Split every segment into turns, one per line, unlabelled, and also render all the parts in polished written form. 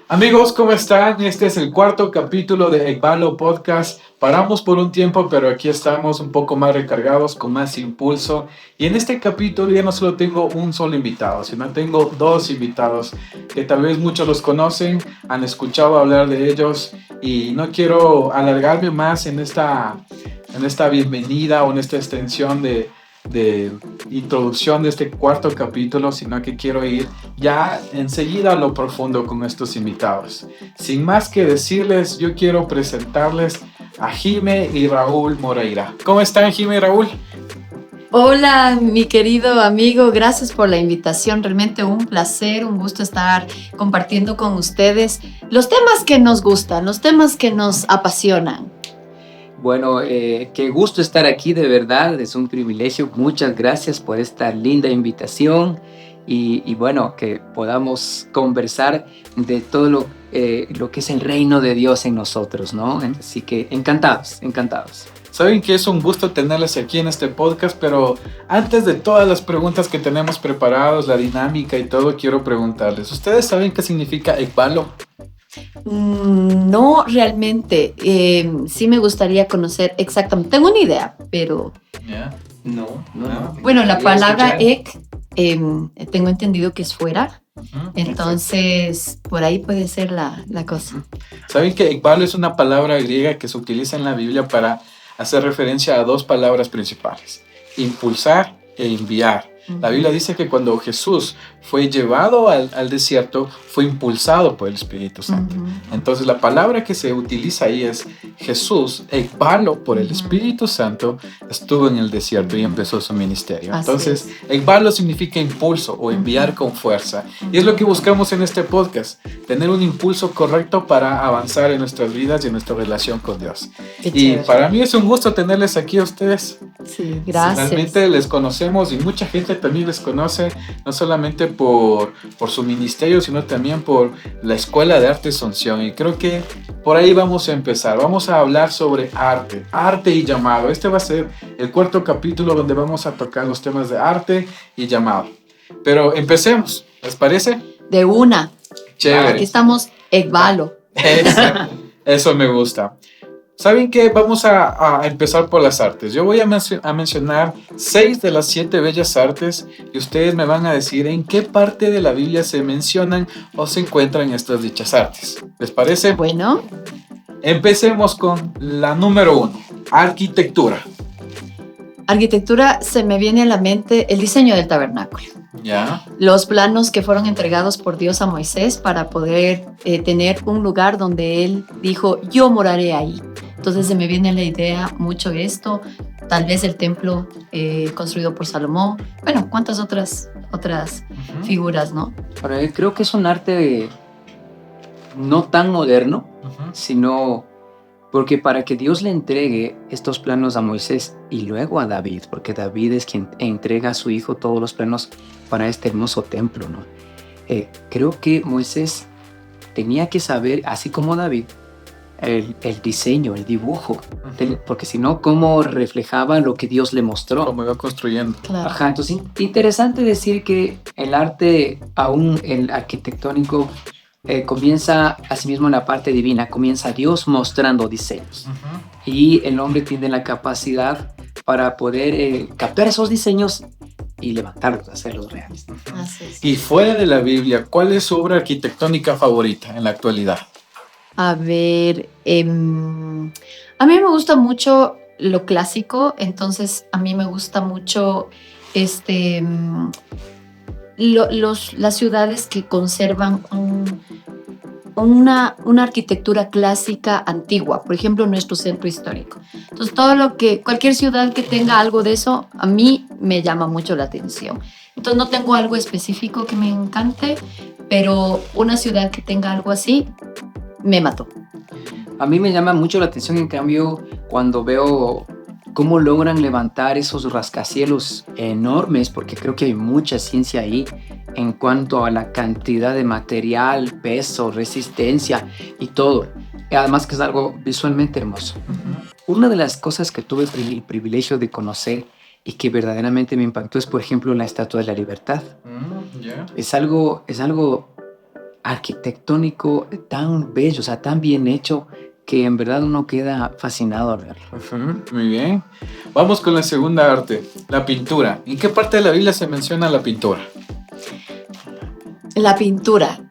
Amigos, ¿cómo están? Este es el cuarto capítulo de Ekbalo Podcast. Paramos por un tiempo, pero aquí estamos un poco más recargados, con más impulso. Y en este capítulo ya no solo tengo un solo invitado, sino tengo dos invitados que tal vez muchos los conocen, han escuchado hablar de ellos y no quiero alargarme más en esta bienvenida o en esta extensión de introducción de este cuarto capítulo, sino que quiero ir ya enseguida a lo profundo con estos invitados. Sin más que decirles, yo quiero presentarles a Jime y Raúl Moreira. ¿Cómo están, Jime y Raúl?
Hola, mi querido amigo, gracias por la invitación. Realmente un placer, un gusto estar compartiendo con ustedes los temas que nos gustan, los temas que nos apasionan.
Bueno, qué gusto estar aquí, de verdad, es un privilegio. Muchas gracias por esta linda invitación y bueno, que podamos conversar de todo lo que es el reino de Dios en nosotros, ¿no? Así que encantados, encantados.
Saben que es un gusto tenerles aquí en este podcast, pero antes de todas las preguntas que tenemos preparadas, la dinámica y todo, quiero preguntarles, ¿ustedes saben qué significa Ekbalo?
No realmente, sí me gustaría conocer exactamente, tengo una idea, pero
Yeah.
No.
bueno, la palabra
Escuchar.
tengo entendido que es fuera,
Ujú.
entonces por ahí puede ser la cosa.
Saben que Ekbalo es una palabra griega que se utiliza en la Biblia para hacer referencia a dos palabras principales: impulsar e enviar. La Biblia dice que cuando Jesús fue llevado al desierto, fue impulsado por el Espíritu Santo.
Ujú.
Entonces la palabra que se utiliza ahí es Jesús, Ekbalo por el Espíritu Santo, estuvo en el desierto y empezó su ministerio.
Así
Entonces, Ekbalo significa impulso o enviar con fuerza. Y es lo que buscamos en este podcast, tener un impulso correcto para avanzar en nuestras vidas y en nuestra relación con Dios.
Qué
Y
chévere.
para mí es un gusto tenerles aquí a ustedes.
Sí, gracias.
Realmente les conocemos y mucha gente también les conoce, no solamente por su ministerio, sino también por la Escuela de Arte Asunción. Y creo que por ahí vamos a empezar. Vamos a hablar sobre arte y llamado. Este va a ser el cuarto capítulo donde vamos a tocar los temas de arte y llamado. Pero empecemos, ¿les parece?
De una.
Chévere.
Aquí estamos, Ekbalo.
Eso me gusta. ¿Saben qué? Vamos a empezar por las artes. Yo voy a mencionar 6 de las 7 bellas artes y ustedes me van a decir en qué parte de la Biblia se mencionan o se encuentran estas dichas artes. ¿Les parece?
Bueno,
Empecemos con la número 1, arquitectura.
arquitectura, se me viene a la mente el diseño del tabernáculo.
¿Ya?
Los planos que fueron entregados por Dios a Moisés para poder tener un lugar donde él dijo, yo moraré ahí. Entonces se me viene a la idea mucho esto, tal vez el templo construido por Salomón. Bueno, cuántas otras figuras, ¿no?
Ahora, creo que es un arte no tan moderno, sino porque para que Dios le entregue estos planos a Moisés y luego a David, porque David es quien entrega a su hijo todos los planos para este hermoso templo, ¿no? Creo que Moisés tenía que saber, así como David, el diseño, el dibujo, porque si no, ¿cómo reflejaba lo que Dios le mostró?
Como iba construyendo.
Claro.
Ajá, entonces interesante decir que el arte, aún el arquitectónico, comienza asimismo en la parte divina, comienza Dios mostrando diseños. Y el hombre tiene la capacidad para poder captar esos diseños y levantarlos, hacerlos reales.
Así es.
Y fuera de la Biblia, ¿cuál es su obra arquitectónica favorita en la actualidad?
A ver, a mí me gusta mucho lo clásico, entonces a mí me gusta mucho las ciudades que conservan una arquitectura clásica antigua, por ejemplo, nuestro centro histórico. Entonces, cualquier ciudad que tenga algo de eso, a mí me llama mucho la atención. Entonces, no tengo algo específico que me encante, pero una ciudad que tenga algo así, me mató.
A mí me llama mucho la atención, en cambio, cuando veo cómo logran levantar esos rascacielos enormes, porque creo que hay mucha ciencia ahí en cuanto a la cantidad de material, peso, resistencia y todo. Además que es algo visualmente hermoso. Una de las cosas que tuve el privilegio de conocer y que verdaderamente me impactó es, por ejemplo, la Estatua de la Libertad.
Yeah.
Es algo arquitectónico tan bello, o sea, tan bien hecho, que en verdad uno queda fascinado al verlo.
Muy bien. Vamos con la segunda arte, la pintura. ¿En qué parte de la Biblia se menciona la pintura?
La pintura.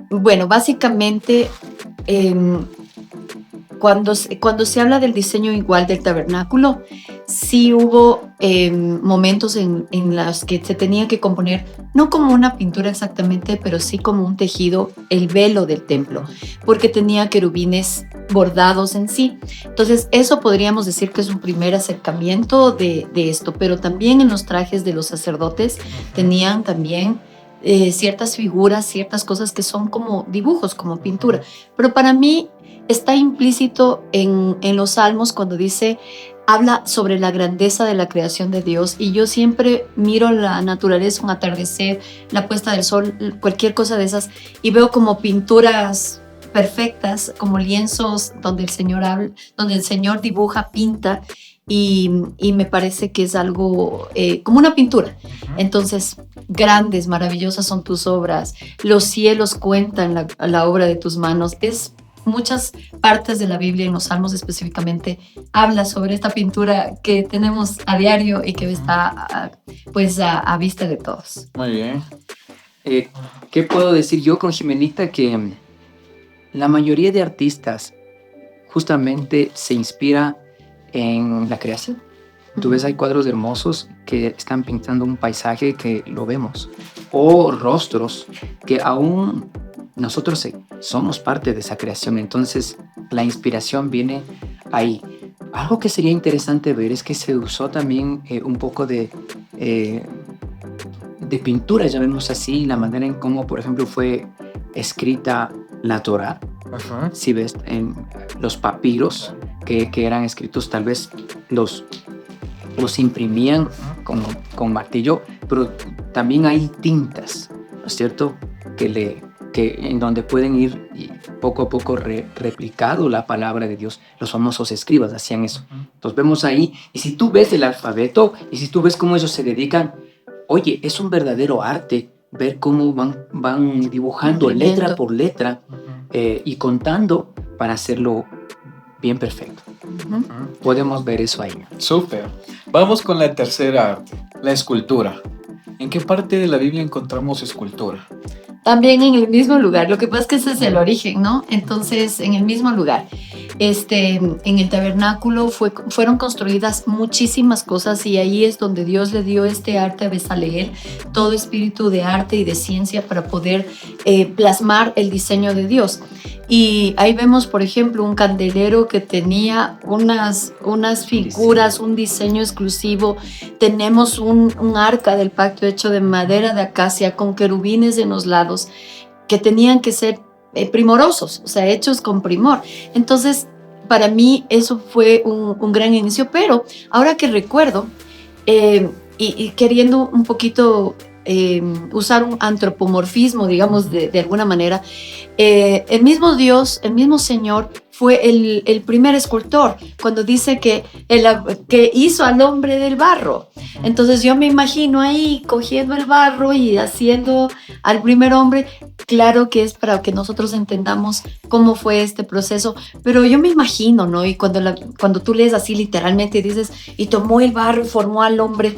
Bueno, básicamente, cuando se habla del diseño igual del tabernáculo, sí hubo momentos en los que se tenía que componer, no como una pintura exactamente, pero sí como un tejido, el velo del templo, porque tenía querubines bordados en sí. Entonces, eso podríamos decir que es un primer acercamiento de esto, pero también en los trajes de los sacerdotes tenían también ciertas figuras, ciertas cosas que son como dibujos, como pintura. Pero para mí está implícito en los salmos cuando habla sobre la grandeza de la creación de Dios, y yo siempre miro la naturaleza, un atardecer, la puesta del sol, cualquier cosa de esas, y veo como pinturas perfectas, como lienzos donde el Señor habla, donde el Señor dibuja, pinta, y me parece que es algo como una pintura. Entonces, grandes, maravillosas son tus obras, los cielos cuentan la obra de tus manos. Es muchas partes de la Biblia, en los Salmos específicamente, habla sobre esta pintura que tenemos a diario y que está a vista de todos.
Muy bien.
¿Qué puedo decir yo con Ximenita? Que la mayoría de artistas justamente se inspira en la creación. Tú ves, hay cuadros hermosos que están pintando un paisaje que lo vemos, o rostros que aún nosotros somos parte de esa creación. Entonces la inspiración viene ahí. Algo que sería interesante ver es que se usó también un poco de pintura, llamémoslo así, la manera en cómo, por ejemplo, fue escrita la Torá. Si ves en los papiros que eran escritos, tal vez los imprimían con martillo, pero también hay tintas, ¿no es cierto?, que en donde pueden ir y poco a poco replicado la palabra de Dios. Los famosos escribas hacían eso. Entonces vemos ahí, y si tú ves el alfabeto, y si tú ves cómo ellos se dedican, oye, es un verdadero arte ver cómo van dibujando letra por letra y contando para hacerlo bien perfecto. Podemos ver eso ahí.
Súper. Vamos con la tercera arte, la escultura. ¿En qué parte de la Biblia encontramos escultura?
También en el mismo lugar. Lo que pasa es que ese es el origen, ¿no? Entonces, en el mismo lugar. En el tabernáculo fueron construidas muchísimas cosas, y ahí es donde Dios le dio este arte a Bezaleel, todo espíritu de arte y de ciencia para poder plasmar el diseño de Dios. Y ahí vemos, por ejemplo, un candelero que tenía unas figuras, un diseño exclusivo. Tenemos un arca del pacto hecho de madera de acacia con querubines en los lados que tenían que ser primorosos, o sea, hechos con primor. Entonces, para mí eso fue un gran inicio, pero ahora que recuerdo, y queriendo un poquito usar un antropomorfismo, digamos, de alguna manera, el mismo Dios, el mismo Señor fue el primer escultor, cuando dice que hizo al hombre del barro. Entonces yo me imagino ahí cogiendo el barro y haciendo al primer hombre. Claro que es para que nosotros entendamos cómo fue este proceso, pero yo me imagino, ¿no? Y cuando tú lees así literalmente, dices, y tomó el barro y formó al hombre,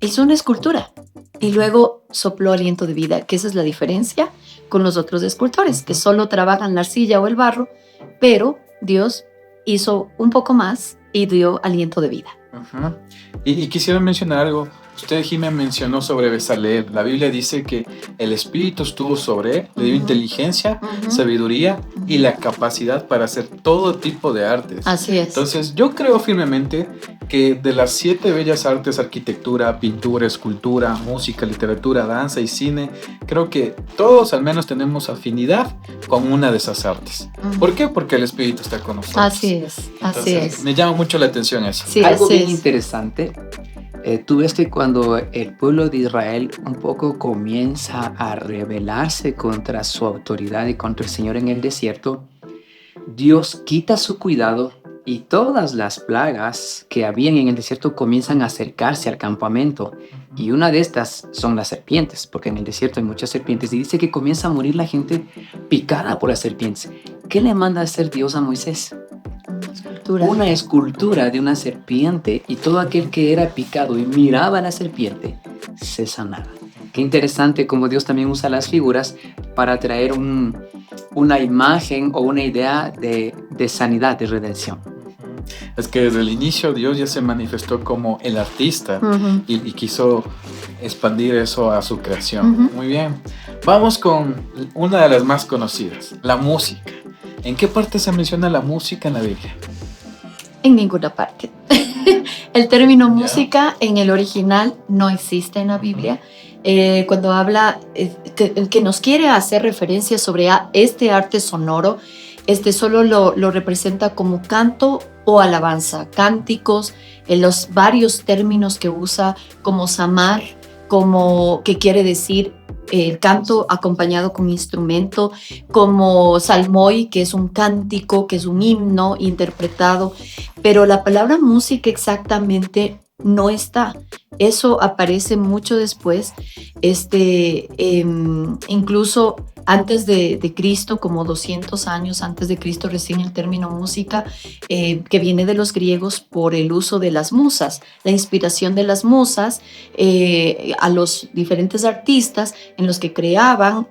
hizo una escultura y luego sopló aliento de vida, que esa es la diferencia con los otros escultores, que solo trabajan la arcilla o el barro, pero Dios hizo un poco más y dio aliento de vida.
Y quisiera mencionar algo. Usted, Jimé, mencionó sobre Bezaleel. La Biblia dice que el Espíritu estuvo sobre él, le dio inteligencia, sabiduría y la capacidad para hacer todo tipo de artes.
Así es.
Entonces, yo creo firmemente que de las 7 bellas artes, arquitectura, pintura, escultura, música, literatura, danza y cine, creo que todos al menos tenemos afinidad con una de esas artes. ¿Por qué? Porque el Espíritu está con nosotros.
Así es, así
Entonces,
es.
me llama mucho la atención eso.
Sí,
algo
así
bien
es.
interesante. Tú ves que cuando el pueblo de Israel un poco comienza a rebelarse contra su autoridad y contra el Señor en el desierto, Dios quita su cuidado y todas las plagas que habían en el desierto comienzan a acercarse al campamento. Y una de estas son las serpientes, porque en el desierto hay muchas serpientes. Y dice que comienza a morir la gente picada por las serpientes. ¿Qué le manda a hacer Dios a Moisés? Una escultura de una serpiente, y todo aquel que era picado y miraba a la serpiente se sanaba. Qué interesante cómo Dios también usa las figuras para traer una imagen o una idea de sanidad, de redención.
Es que desde el inicio Dios ya se manifestó como el artista y quiso expandir eso a su creación. Muy bien. Vamos con una de las más conocidas, la música. ¿En qué parte se menciona la música en la Biblia?
En ninguna parte. El término música en el original no existe en la Biblia. Cuando habla, que nos quiere hacer referencia sobre este arte sonoro, solo lo representa como canto o alabanza, cánticos, en los varios términos que usa, como samar, como que quiere decir el canto acompañado con instrumento, como salmoi, que es un cántico, que es un himno interpretado, pero la palabra música exactamente no está. Eso aparece mucho después, incluso antes de Cristo, como 200 años antes de Cristo, recién el término música, que viene de los griegos por el uso de las musas, la inspiración de las musas a los diferentes artistas en los que creaban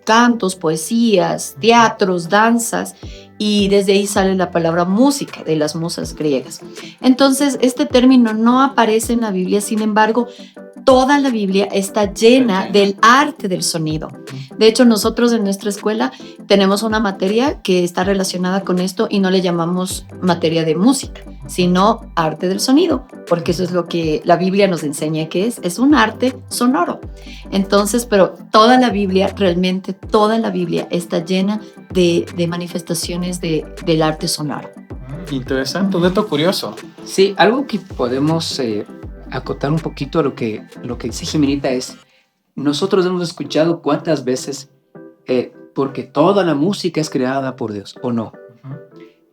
cantos, poesías, teatros, danzas, y desde ahí sale la palabra música de las musas griegas. Entonces, este término no aparece en la Biblia, sin embargo, toda la Biblia está llena del arte del sonido. De hecho, nosotros en nuestra escuela tenemos una materia que está relacionada con esto y no le llamamos materia de música, sino arte del sonido, porque eso es lo que la Biblia nos enseña que es un arte sonoro. Entonces, pero toda la Biblia, realmente toda la Biblia está llena de manifestaciones del arte sonoro.
Interesante, un dato curioso.
Sí, algo que podemos acotar un poquito a lo que dice Jimenita es, nosotros hemos escuchado cuántas veces, porque toda la música es creada por Dios, ¿o no?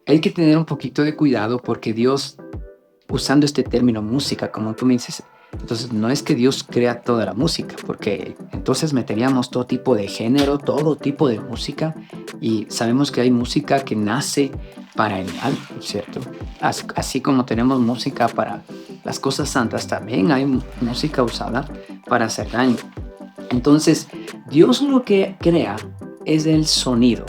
Hay que tener un poquito de cuidado porque Dios, usando este término música, como tú me dices, entonces no es que Dios crea toda la música, porque entonces meteríamos todo tipo de género, todo tipo de música, y sabemos que hay música que nace para el mal, ¿cierto? Así como tenemos música para las cosas santas, también hay música usada para hacer daño. Entonces, Dios lo que crea es el sonido.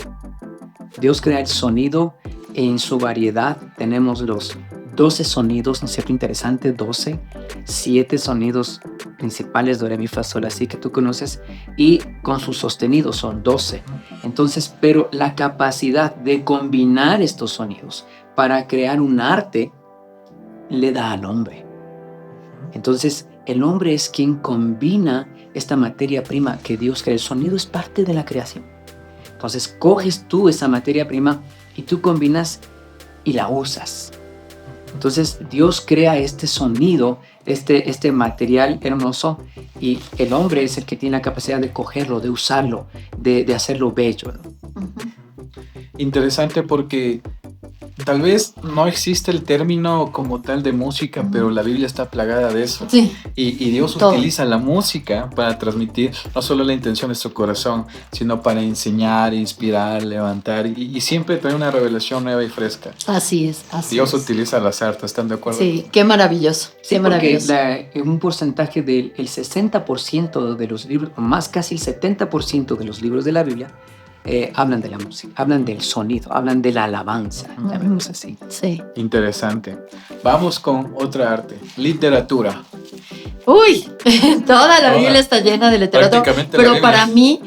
Dios crea el sonido en su variedad. Tenemos los 12 sonidos, ¿no es cierto? Interesante, 12, 7 sonidos principales, do, re, mi, fa, sol, así que tú conoces, y con sus sostenidos son 12. Entonces, pero la capacidad de combinar estos sonidos para crear un arte le da al hombre. Entonces, el hombre es quien combina esta materia prima que Dios crea. El sonido es parte de la creación. Entonces, coges tú esa materia prima y tú combinas y la usas. Entonces Dios crea este sonido, este material hermoso, y el hombre es el que tiene la capacidad de cogerlo, de usarlo, de hacerlo bello, ¿no?
Interesante porque tal vez no existe el término como tal de música, pero la Biblia está plagada de eso.
Sí.
Y Dios utiliza la música para transmitir no solo la intención de su corazón, sino para enseñar, inspirar, levantar y siempre trae una revelación nueva y fresca.
Así es.
Dios utiliza las artes, ¿están de acuerdo?
Sí, qué maravilloso.
Sí, porque un porcentaje del 60% de los libros, más casi el 70% de los libros de la Biblia, hablan de la música, hablan del sonido, hablan de la alabanza, llamemos así.
Sí.
Interesante. Vamos con otra arte, literatura.
Uy, toda la Biblia está llena de literatura, pero para mí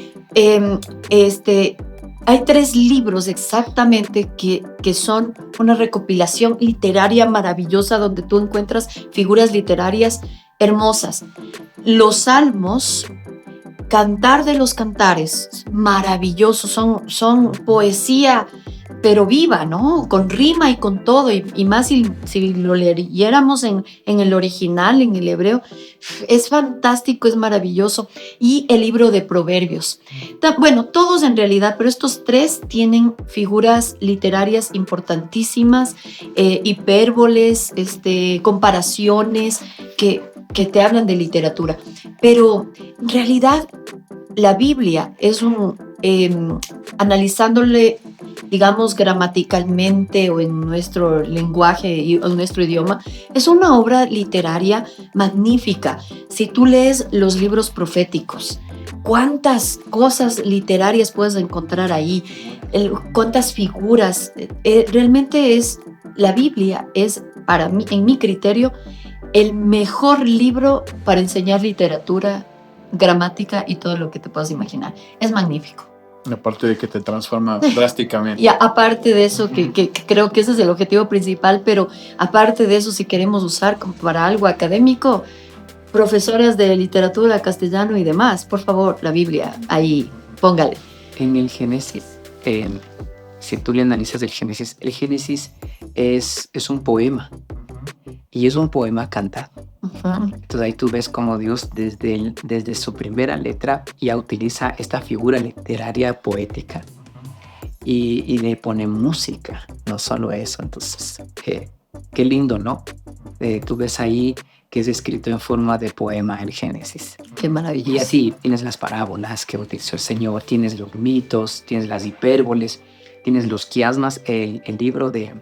hay 3 libros exactamente que son una recopilación literaria maravillosa donde tú encuentras figuras literarias hermosas. Los Salmos, Cantar de los Cantares, maravillosos, son poesía pero viva, ¿no? Con rima y con todo, y más si lo leyéramos en el original, en el hebreo, es fantástico, es maravilloso. Y el libro de Proverbios. Bueno, todos en realidad, pero estos tres tienen figuras literarias importantísimas, hipérboles, comparaciones que te hablan de literatura. Pero en realidad la Biblia es analizándole, digamos, gramaticalmente o en nuestro lenguaje o en nuestro idioma, es una obra literaria magnífica. Si tú lees los libros proféticos, cuántas cosas literarias puedes encontrar ahí, cuántas figuras. Realmente la Biblia es, para mí, en mi criterio, el mejor libro para enseñar literatura, gramática y todo lo que te puedas imaginar. Es magnífico.
Aparte de que te transforma drásticamente.
Y aparte de eso, que creo que ese es el objetivo principal, pero aparte de eso, si queremos usar para algo académico, profesoras de literatura, castellano y demás, por favor, la Biblia, ahí, póngale.
En el Génesis, si tú le analizas el Génesis es un poema. Y es un poema cantado. Entonces ahí tú ves cómo Dios desde su primera letra ya utiliza esta figura literaria poética y le pone música, no solo eso. Entonces, qué lindo, ¿no? Tú ves ahí que es escrito en forma de poema el Génesis.
Qué maravilla.
Y así tienes las parábolas que utilizó el Señor, tienes los mitos, tienes las hipérboles, tienes los quiasmas. El libro de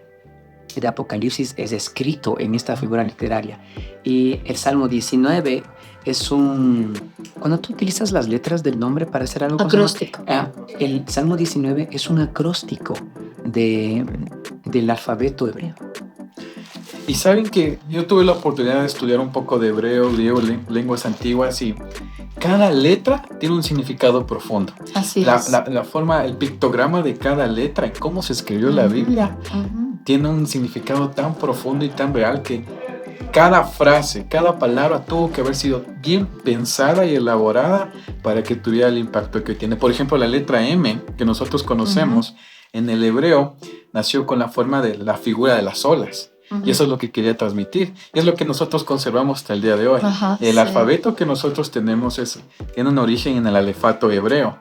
Apocalipsis es escrito en esta figura literaria. Y el Salmo 19 es cuando tú utilizas las letras del nombre para hacer algo...
Acróstico.
El Salmo 19 es un acróstico del alfabeto hebreo.
Y saben que yo tuve la oportunidad de estudiar un poco de hebreo, griego, lenguas antiguas, y cada letra tiene un significado profundo.
Así es.
La forma, el pictograma de cada letra y cómo se escribió la Biblia tiene un significado tan profundo y tan real que cada frase, cada palabra tuvo que haber sido bien pensada y elaborada para que tuviera el impacto que tiene. Por ejemplo, la letra M, que nosotros conocemos, en el hebreo nació con la forma de la figura de las olas. Y eso es lo que quería transmitir. Y es lo que nosotros conservamos hasta el día de hoy. El alfabeto que nosotros tenemos tiene un origen en el alefato hebreo.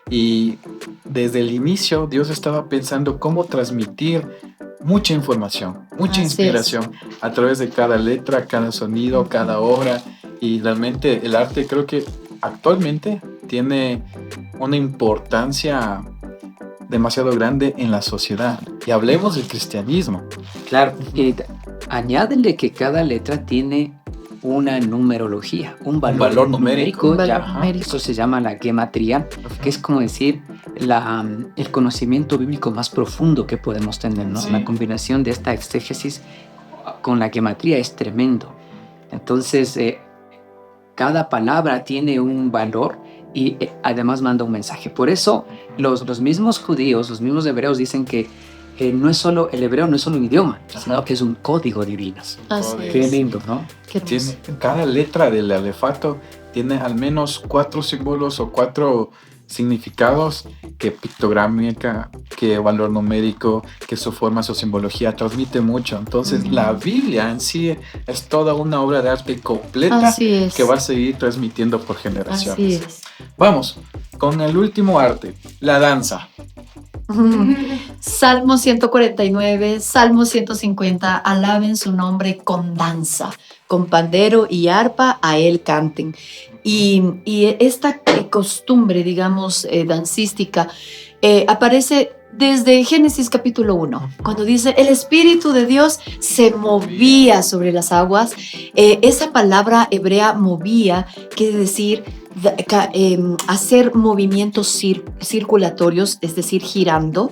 Y desde el inicio Dios estaba pensando cómo transmitir mucha información, mucha inspiración a través de cada letra, cada sonido, cada obra. Y realmente el arte creo que actualmente tiene una importancia demasiado grande en la sociedad. Y hablemos del cristianismo.
Claro, añádele que cada letra tiene una numerología, un valor numérico. Eso se llama la gematría, que es como decir el conocimiento bíblico más profundo que podemos tener, ¿no? La combinación de esta exégesis con la gematría es tremendo. Entonces, cada palabra tiene un valor y además manda un mensaje. Por eso los mismos judíos, los mismos hebreos dicen que el hebreo no es solo un idioma, sino que es un código divino. Qué lindo, ¿no?
Cada letra del alefato tiene al menos 4 símbolos o 4 significados, que pictográmica, que valor numérico, que su forma, su simbología transmite mucho. Entonces la Biblia en sí es toda una obra de arte completa que va a seguir transmitiendo por generaciones.
Así es.
Vamos con el último arte, la danza.
Salmo 149, Salmo 150, alaben su nombre con danza, con pandero y arpa a él canten. Y esta costumbre, digamos, dancística, aparece desde Génesis capítulo 1, cuando dice, el Espíritu de Dios se movía sobre las aguas. Esa palabra hebrea movía, quiere decir hacer movimientos circulatorios, es decir, girando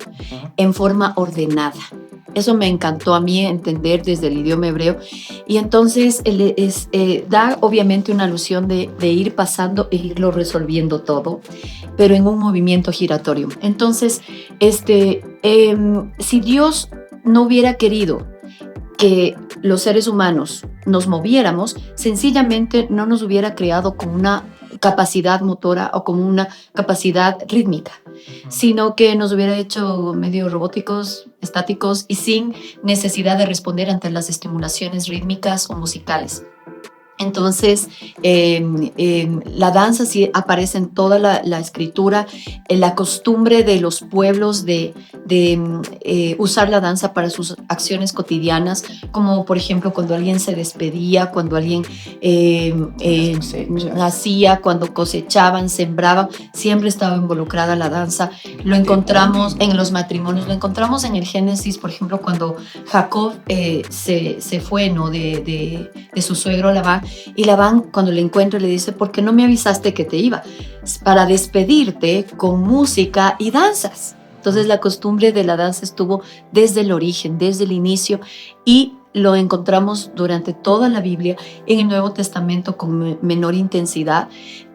en forma ordenada. Eso me encantó a mí entender desde el idioma hebreo. Y entonces da obviamente una alusión de ir pasando e irlo resolviendo todo, pero en un movimiento giratorio. Entonces, si Dios no hubiera querido que los seres humanos nos moviéramos, sencillamente no nos hubiera creado con capacidad motora o como una capacidad rítmica, sino que nos hubiera hecho medio robóticos, estáticos y sin necesidad de responder ante las estimulaciones rítmicas o musicales. Entonces, la danza sí aparece en toda la escritura, en la costumbre de los pueblos de usar la danza para sus acciones cotidianas, como por ejemplo cuando alguien se despedía, cuando alguien nacía, cuando cosechaban, sembraban, siempre estaba involucrada la danza. Lo encontramos en los matrimonios, lo encontramos en el Génesis, por ejemplo, cuando Jacob se fue, ¿no? de su suegro Labán. Y Labán, cuando le encuentra, le dice: ¿por qué no me avisaste que te iba? Para despedirte con música y danzas. Entonces la costumbre de la danza estuvo desde el origen, desde el inicio, y lo encontramos durante toda la Biblia, en el Nuevo Testamento con menor intensidad,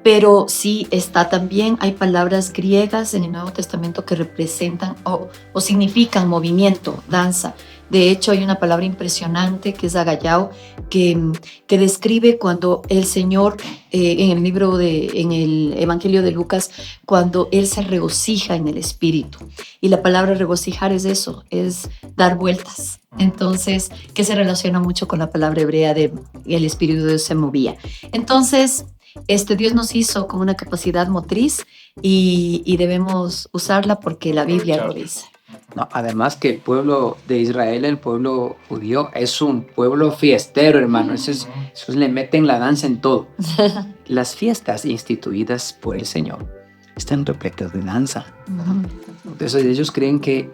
pero sí está también, hay palabras griegas en el Nuevo Testamento que representan o significan movimiento, danza. De hecho, hay una palabra impresionante que es agallao, que describe cuando el Señor, en el Evangelio de Lucas, cuando Él se regocija en el Espíritu. Y la palabra regocijar es eso, es dar vueltas. Entonces, que se relaciona mucho con la palabra hebrea de el Espíritu de Dios se movía. Entonces, Dios nos hizo con una capacidad motriz y debemos usarla porque la Biblia lo dice.
No, además que el pueblo de Israel, el pueblo judío, es un pueblo fiestero, hermano. Esos le meten la danza en todo. Las fiestas instituidas por el Señor están repletas de danza. Entonces ellos creen que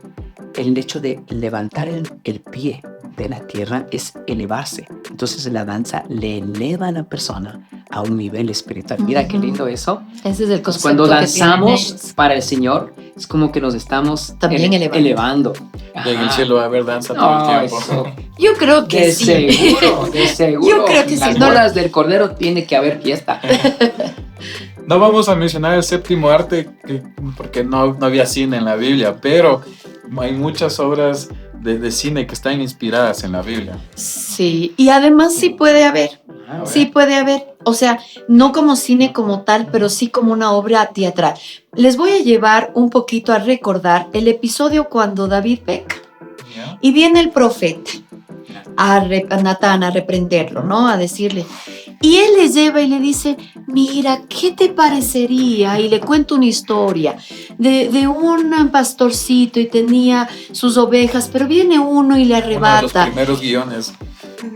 el hecho de levantar el pie de la tierra es elevarse. Entonces la danza le eleva a la persona a un nivel espiritual. Mira qué lindo eso.
Ese es el concepto.
Cuando danzamos para el Señor, es como que nos estamos
también elevando.
Y en el cielo va a haber danza todo el tiempo.
Eso.
Yo creo que
de
sí.
De seguro.
Yo creo que
las
sí.
bodas del Cordero tiene que haber fiesta.
No vamos a mencionar el séptimo arte porque no había cine en la Biblia, pero hay muchas obras de cine que están inspiradas en la Biblia.
Sí, y además sí puede haber. Sí puede haber, o sea, no como cine como tal, pero sí como una obra teatral. Les voy a llevar un poquito a recordar el episodio cuando David peca. Y viene el profeta a Natán a reprenderlo, ¿no? A decirle. Y él le lleva y le dice: mira, ¿qué te parecería? Y le cuento una historia de un pastorcito y tenía sus ovejas, pero viene uno y le arrebata.
Uno de los primeros guiones.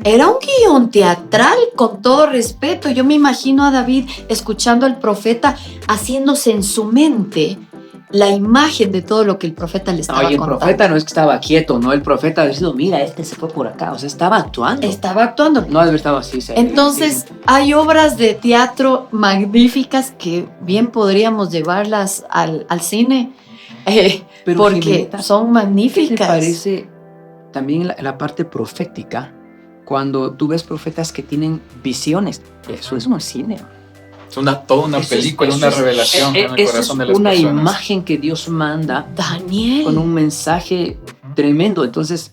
Era un guión teatral, con todo respeto. Yo me imagino a David escuchando al profeta, haciéndose en su mente la imagen de todo lo que el profeta le estaba contando.
El profeta no es que estaba quieto, no, el profeta ha dicho: mira, se fue por acá, o sea, estaba actuando.
Estaba actuando.
No debe estar así.
Entonces, hay obras de teatro magníficas que bien podríamos llevarlas al cine,
pero
porque
Jimenita,
son magníficas.
¿qué te parece también la parte profética? Cuando tú ves profetas que tienen visiones, eso es un cine.
Es toda una película, una revelación en el corazón de las
personas. Es una imagen que Dios manda,
Daniel,
con un mensaje tremendo. Entonces,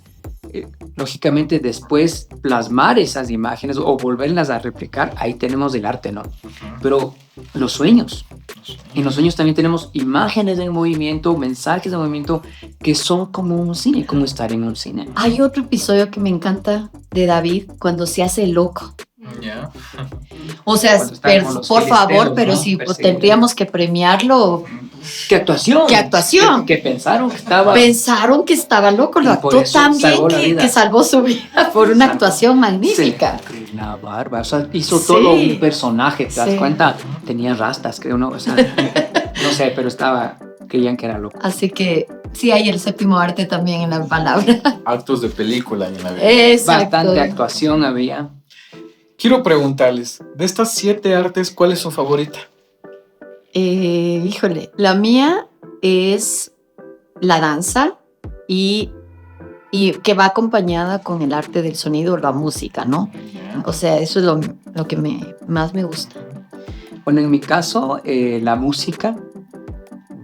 lógicamente, después plasmar esas imágenes o volverlas a replicar, ahí tenemos el arte, ¿no? Pero los sueños. En los sueños también tenemos imágenes en movimiento, mensajes de movimiento que son como un cine, como estar en un cine.
Hay otro episodio que me encanta de David cuando se hace loco.
Yeah.
O sea, por favor, pero
¿no?
si tendríamos que premiarlo.
¡Qué actuación!
¡Qué actuación!
Que pensaron que estaba...
Pensaron que estaba loco, lo actuó tan bien que salvó su vida por una actuación magnífica.
La barba, o sea, hizo todo un personaje, ¿te das cuenta? Tenía rastas, creo, ¿no? O sea, no sé, pero creían que era loco.
Así que sí hay el séptimo arte también en la palabra.
Actos de película en la Biblia.
Exacto.
Bastante actuación había.
Quiero preguntarles, de estas 7 artes, ¿cuál es su favorita?
Híjole, la mía es la danza y que va acompañada con el arte del sonido, la música, ¿no? O sea, eso es lo que más me gusta.
Bueno, en mi caso, la música,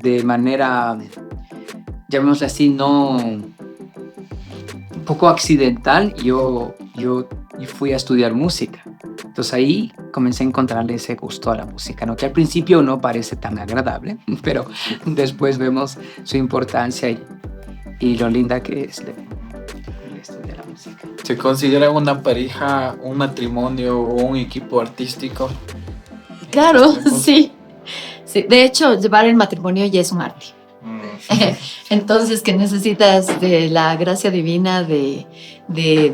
de manera, llamémosle así, un poco accidental, yo fui a estudiar música. Entonces ahí comencé a encontrarle ese gusto a la música, ¿no? Que al principio no parece tan agradable, pero después vemos su importancia y lo linda que es el de la música.
¿Se considera una pareja, un matrimonio o un equipo artístico?
Claro, sí. Sí. De hecho, llevar el matrimonio ya es un arte. Entonces, que necesitas de la gracia divina, de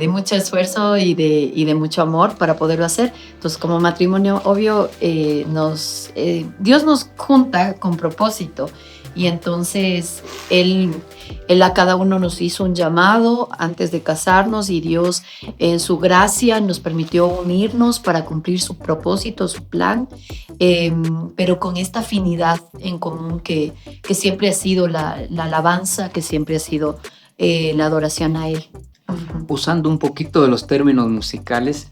mucho esfuerzo y de mucho amor para poderlo hacer. Entonces, como matrimonio, obvio, Dios nos junta con propósito. Y entonces él a cada uno nos hizo un llamado antes de casarnos, y Dios en su gracia nos permitió unirnos para cumplir su propósito, su plan, pero con esta afinidad en común que siempre ha sido la alabanza, que siempre ha sido la adoración a Él.
Usando un poquito de los términos musicales,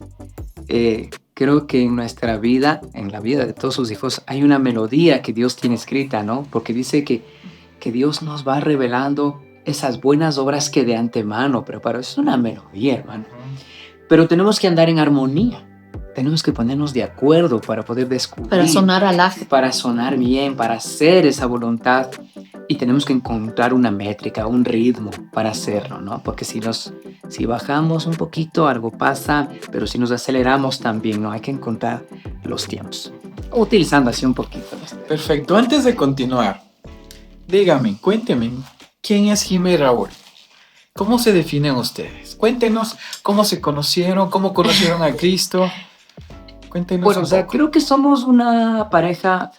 creo que en nuestra vida, en la vida de todos sus hijos, hay una melodía que Dios tiene escrita, ¿no? Porque dice que Dios nos va revelando esas buenas obras que de antemano preparó. Es una melodía, hermano. Pero tenemos que andar en armonía. Tenemos que ponernos de acuerdo para poder descubrir.
Para sonar alaj.
Para sonar bien, para hacer esa voluntad. Y tenemos que encontrar una métrica, un ritmo para hacerlo, ¿no? Porque si bajamos un poquito, algo pasa, pero si nos aceleramos también, ¿no? Hay que encontrar los tiempos, utilizando así un poquito.
Perfecto. Antes de continuar, dígame, cuénteme, ¿quién es Jimé y Raúl? ¿Cómo se definen ustedes? Cuéntenos cómo se conocieron, cómo conocieron a Cristo. Cuéntenos
Bueno,
un
o sea,
poco.
creo que somos una pareja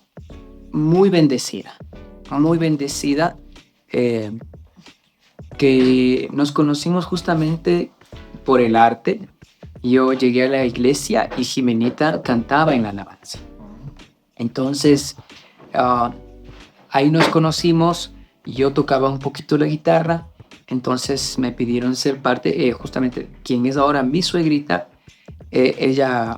muy bendecida, que nos conocimos justamente por el arte. Yo llegué a la iglesia y Jimenita cantaba en la alabanza. Entonces, ahí nos conocimos, yo tocaba un poquito la guitarra, entonces me pidieron ser parte, justamente quien es ahora mi suegrita, ella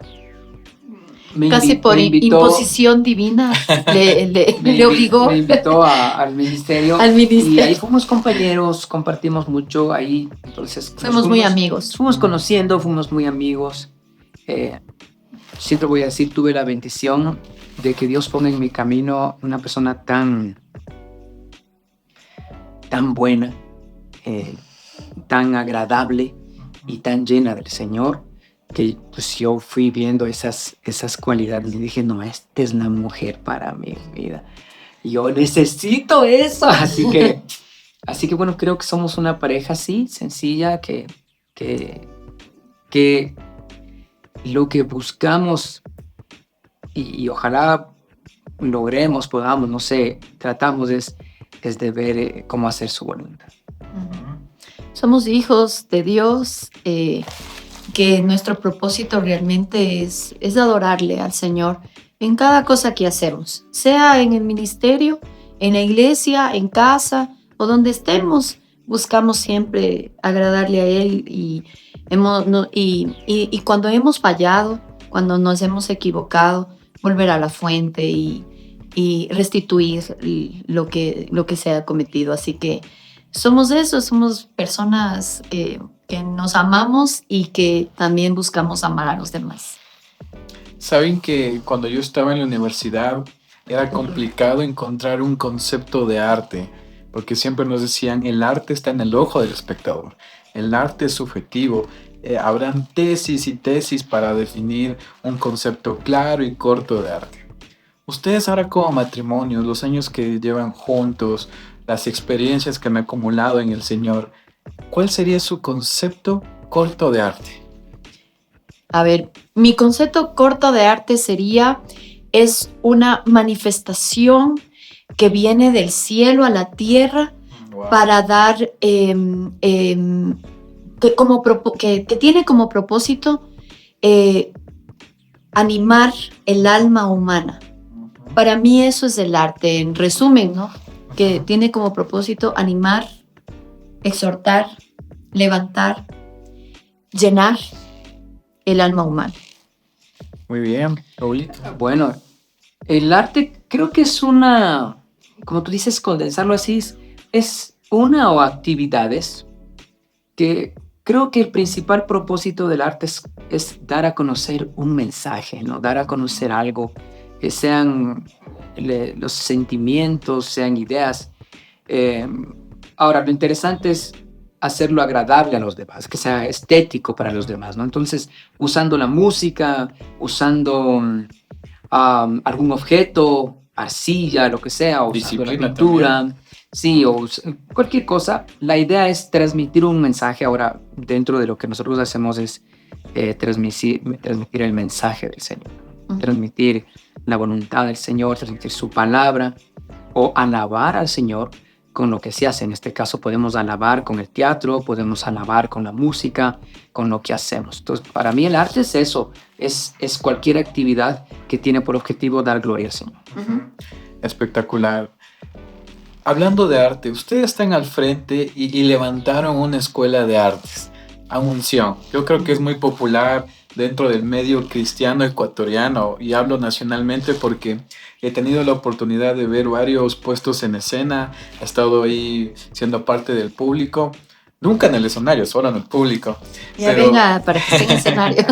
Casi por imposición divina le obligó.
Me invitó al ministerio.
Al ministerio.
Y ahí fuimos compañeros, compartimos mucho ahí. Entonces
fuimos muy amigos.
Fuimos conociendo, fuimos muy amigos. Siempre voy a decir, tuve la bendición de que Dios ponga en mi camino una persona tan buena, tan agradable y tan llena del Señor, que pues yo fui viendo esas cualidades y dije, no, esta es la mujer para mi vida. Yo necesito eso. Así que bueno, creo que somos una pareja así, sencilla, que lo que buscamos y ojalá logremos, podamos, no sé, tratamos es de ver cómo hacer su voluntad.
Somos hijos de Dios, que nuestro propósito realmente es adorarle al Señor en cada cosa que hacemos, sea en el ministerio, en la iglesia, en casa o donde estemos. Buscamos siempre agradarle a Él y cuando hemos fallado, cuando nos hemos equivocado, volver a la fuente y restituir lo que se ha cometido. Así que somos eso, somos personas que nos amamos y que también buscamos amar a los demás.
Saben que cuando yo estaba en la universidad era complicado encontrar un concepto de arte, porque siempre nos decían, el arte está en el ojo del espectador, el arte es subjetivo, habrán tesis y tesis para definir un concepto claro y corto de arte. Ustedes ahora como matrimonio, los años que llevan juntos, las experiencias que han acumulado en el Señor, ¿cuál sería su concepto corto de arte?
A ver, mi concepto corto de arte es una manifestación que viene del cielo a la tierra. Wow. Para dar, que tiene como propósito animar el alma humana. Para mí eso es el arte, en resumen, ¿no? Que tiene como propósito animar, exhortar, levantar, llenar el alma humana.
Muy bien, Raúl.
Bueno, el arte creo que es una, como tú dices, condensarlo así, es una o actividades que Creo que el principal propósito del arte es dar a conocer un mensaje, ¿no? Dar a conocer algo, que sean los sentimientos, sean ideas. Eh, Ahora, lo interesante es hacerlo agradable a los demás, que sea estético para los demás, ¿no? Entonces, usando la música, usando algún objeto, arcilla, lo que sea, o usando la
Disciplina
pintura,
también.
sí, o cualquier cosa. La idea es transmitir un mensaje. Ahora, dentro de lo que nosotros hacemos es transmitir el mensaje del Señor,
Ujú.
transmitir la voluntad del Señor, transmitir su palabra o alabar al Señor con lo que se hace. En este caso podemos alabar con el teatro, podemos alabar con la música, con lo que hacemos. Entonces, para mí el arte es eso, es cualquier actividad que tiene por objetivo dar gloria al Señor.
Ujú.
Espectacular. Hablando de arte, ustedes están al frente y levantaron una escuela de artes, Asunción. Yo creo que es muy popular dentro del medio cristiano ecuatoriano y hablo nacionalmente porque he tenido la oportunidad de ver varios puestos en escena, he estado ahí siendo parte del público, nunca en el escenario, solo en el público.
Ya venga para que esté en escenario.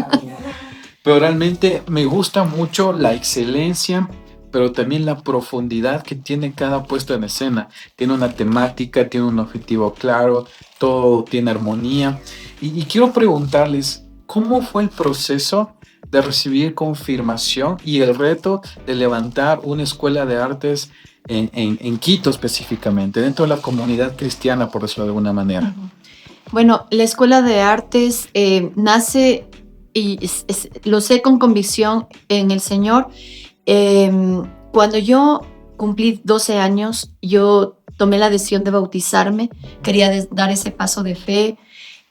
Pero realmente me gusta mucho la excelencia, pero también la profundidad que tiene cada puesto en escena. Tiene una temática, tiene un objetivo claro, todo tiene armonía. Y quiero preguntarles, ¿cómo fue el proceso de recibir confirmación y el reto de levantar una escuela de artes en Quito específicamente, dentro de la comunidad cristiana, por decirlo de alguna manera?
Bueno, la Escuela de Artes nace, y lo sé con convicción en el Señor. Cuando yo cumplí 12 años, yo tomé la decisión de bautizarme, quería dar ese paso de fe,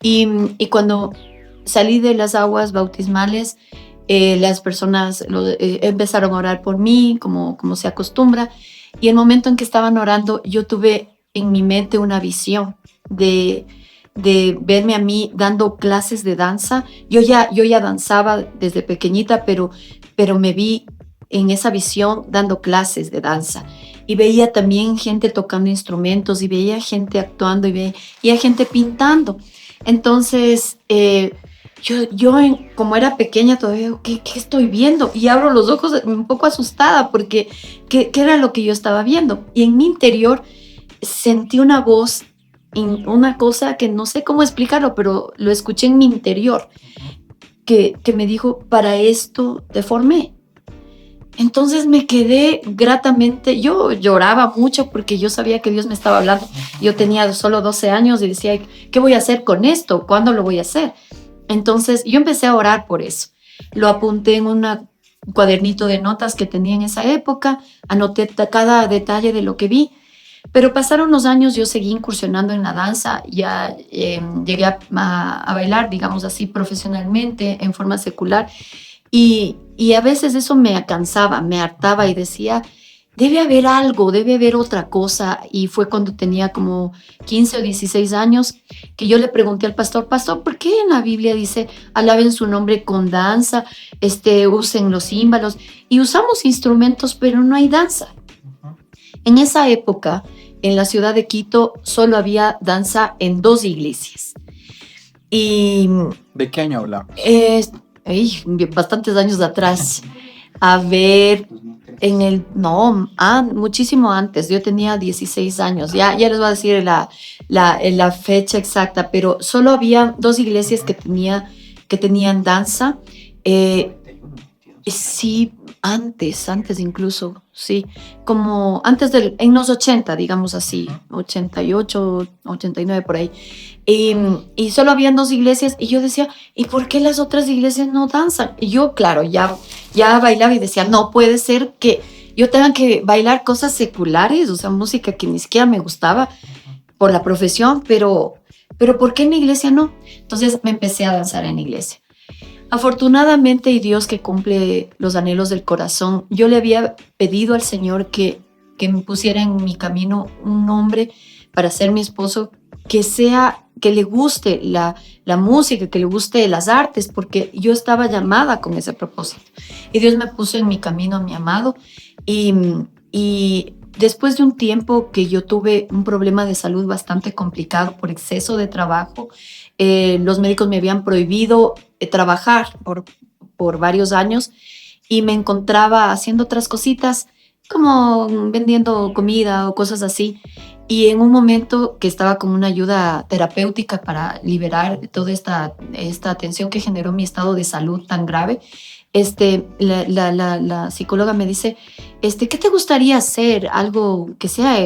y cuando salí de las aguas bautismales, las personas empezaron a orar por mí, como se acostumbra, y el momento en que estaban orando, yo tuve en mi mente una visión de verme a mí dando clases de danza. Yo ya danzaba desde pequeñita, pero me vi en esa visión dando clases de danza. Y veía también gente tocando instrumentos, y veía gente actuando, y veía gente pintando. Entonces, como era pequeña todavía, ¿qué estoy viendo? Y abro los ojos un poco asustada porque ¿qué era lo que yo estaba viendo? Y en mi interior sentí una voz, una cosa que no sé cómo explicarlo, pero lo escuché en mi interior, que me dijo: para esto te formé. Entonces me quedé gratamente, yo lloraba mucho porque yo sabía que Dios me estaba hablando. Yo tenía solo 12 años y decía: ¿qué voy a hacer con esto? ¿Cuándo lo voy a hacer? Entonces yo empecé a orar por eso. Lo apunté en un cuadernito de notas que tenía en esa época, anoté cada detalle de lo que vi. Pero pasaron los años, yo seguí incursionando en la danza, ya llegué a bailar, digamos así, profesionalmente, en forma secular, y a veces eso me cansaba, me hartaba y decía: debe haber algo, debe haber otra cosa. Y fue cuando tenía como 15 o 16 años que yo le pregunté al pastor: pastor, ¿por qué en la Biblia dice alaben su nombre con danza, usen los címbalos? Y usamos instrumentos, pero no hay danza. En esa época, en la ciudad de Quito, solo había danza en 2 iglesias. Y
¿De qué año hablamos?
bastantes años atrás. A ver, muchísimo antes. Yo tenía 16 años. Ya les voy a decir la fecha exacta, pero solo había 2 iglesias que tenían danza. Sí, antes incluso, sí, como antes en los 80, digamos así, 88, 89 por ahí. Y solo habían 2 iglesias y yo decía: ¿y por qué las otras iglesias no danzan? Y yo, claro, ya bailaba y decía: no puede ser que yo tenga que bailar cosas seculares, o sea, música que ni siquiera me gustaba por la profesión, pero ¿por qué en la iglesia no? Entonces me empecé a danzar en la iglesia. Afortunadamente, y Dios que cumple los anhelos del corazón, yo le había pedido al Señor que me pusiera en mi camino un hombre para ser mi esposo, que le guste la música, que le guste las artes, porque yo estaba llamada con ese propósito. Y Dios me puso en mi camino a mi amado, y después de un tiempo que yo tuve un problema de salud bastante complicado por exceso de trabajo, los médicos me habían prohibido trabajar por varios años y me encontraba haciendo otras cositas como vendiendo comida o cosas así. Y en un momento que estaba como una ayuda terapéutica para liberar toda esta tensión que generó mi estado de salud tan grave, la psicóloga me dice, ¿qué te gustaría hacer? Algo que sea,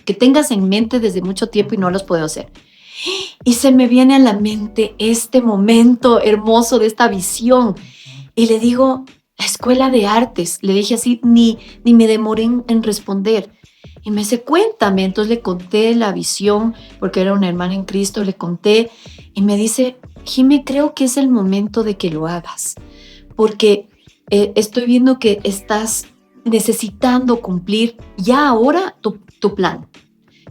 que tengas en mente desde mucho tiempo y no los puedo hacer. Y se me viene a la mente este momento hermoso de esta visión. Y le digo, la escuela de artes. Le dije así, ni me demoré en responder. Y me dice, cuéntame. Entonces le conté la visión, porque era una hermana en Cristo, le conté. Y me dice, Jimé, creo que es el momento de que lo hagas. Porque estoy viendo que estás necesitando cumplir ya ahora tu plan.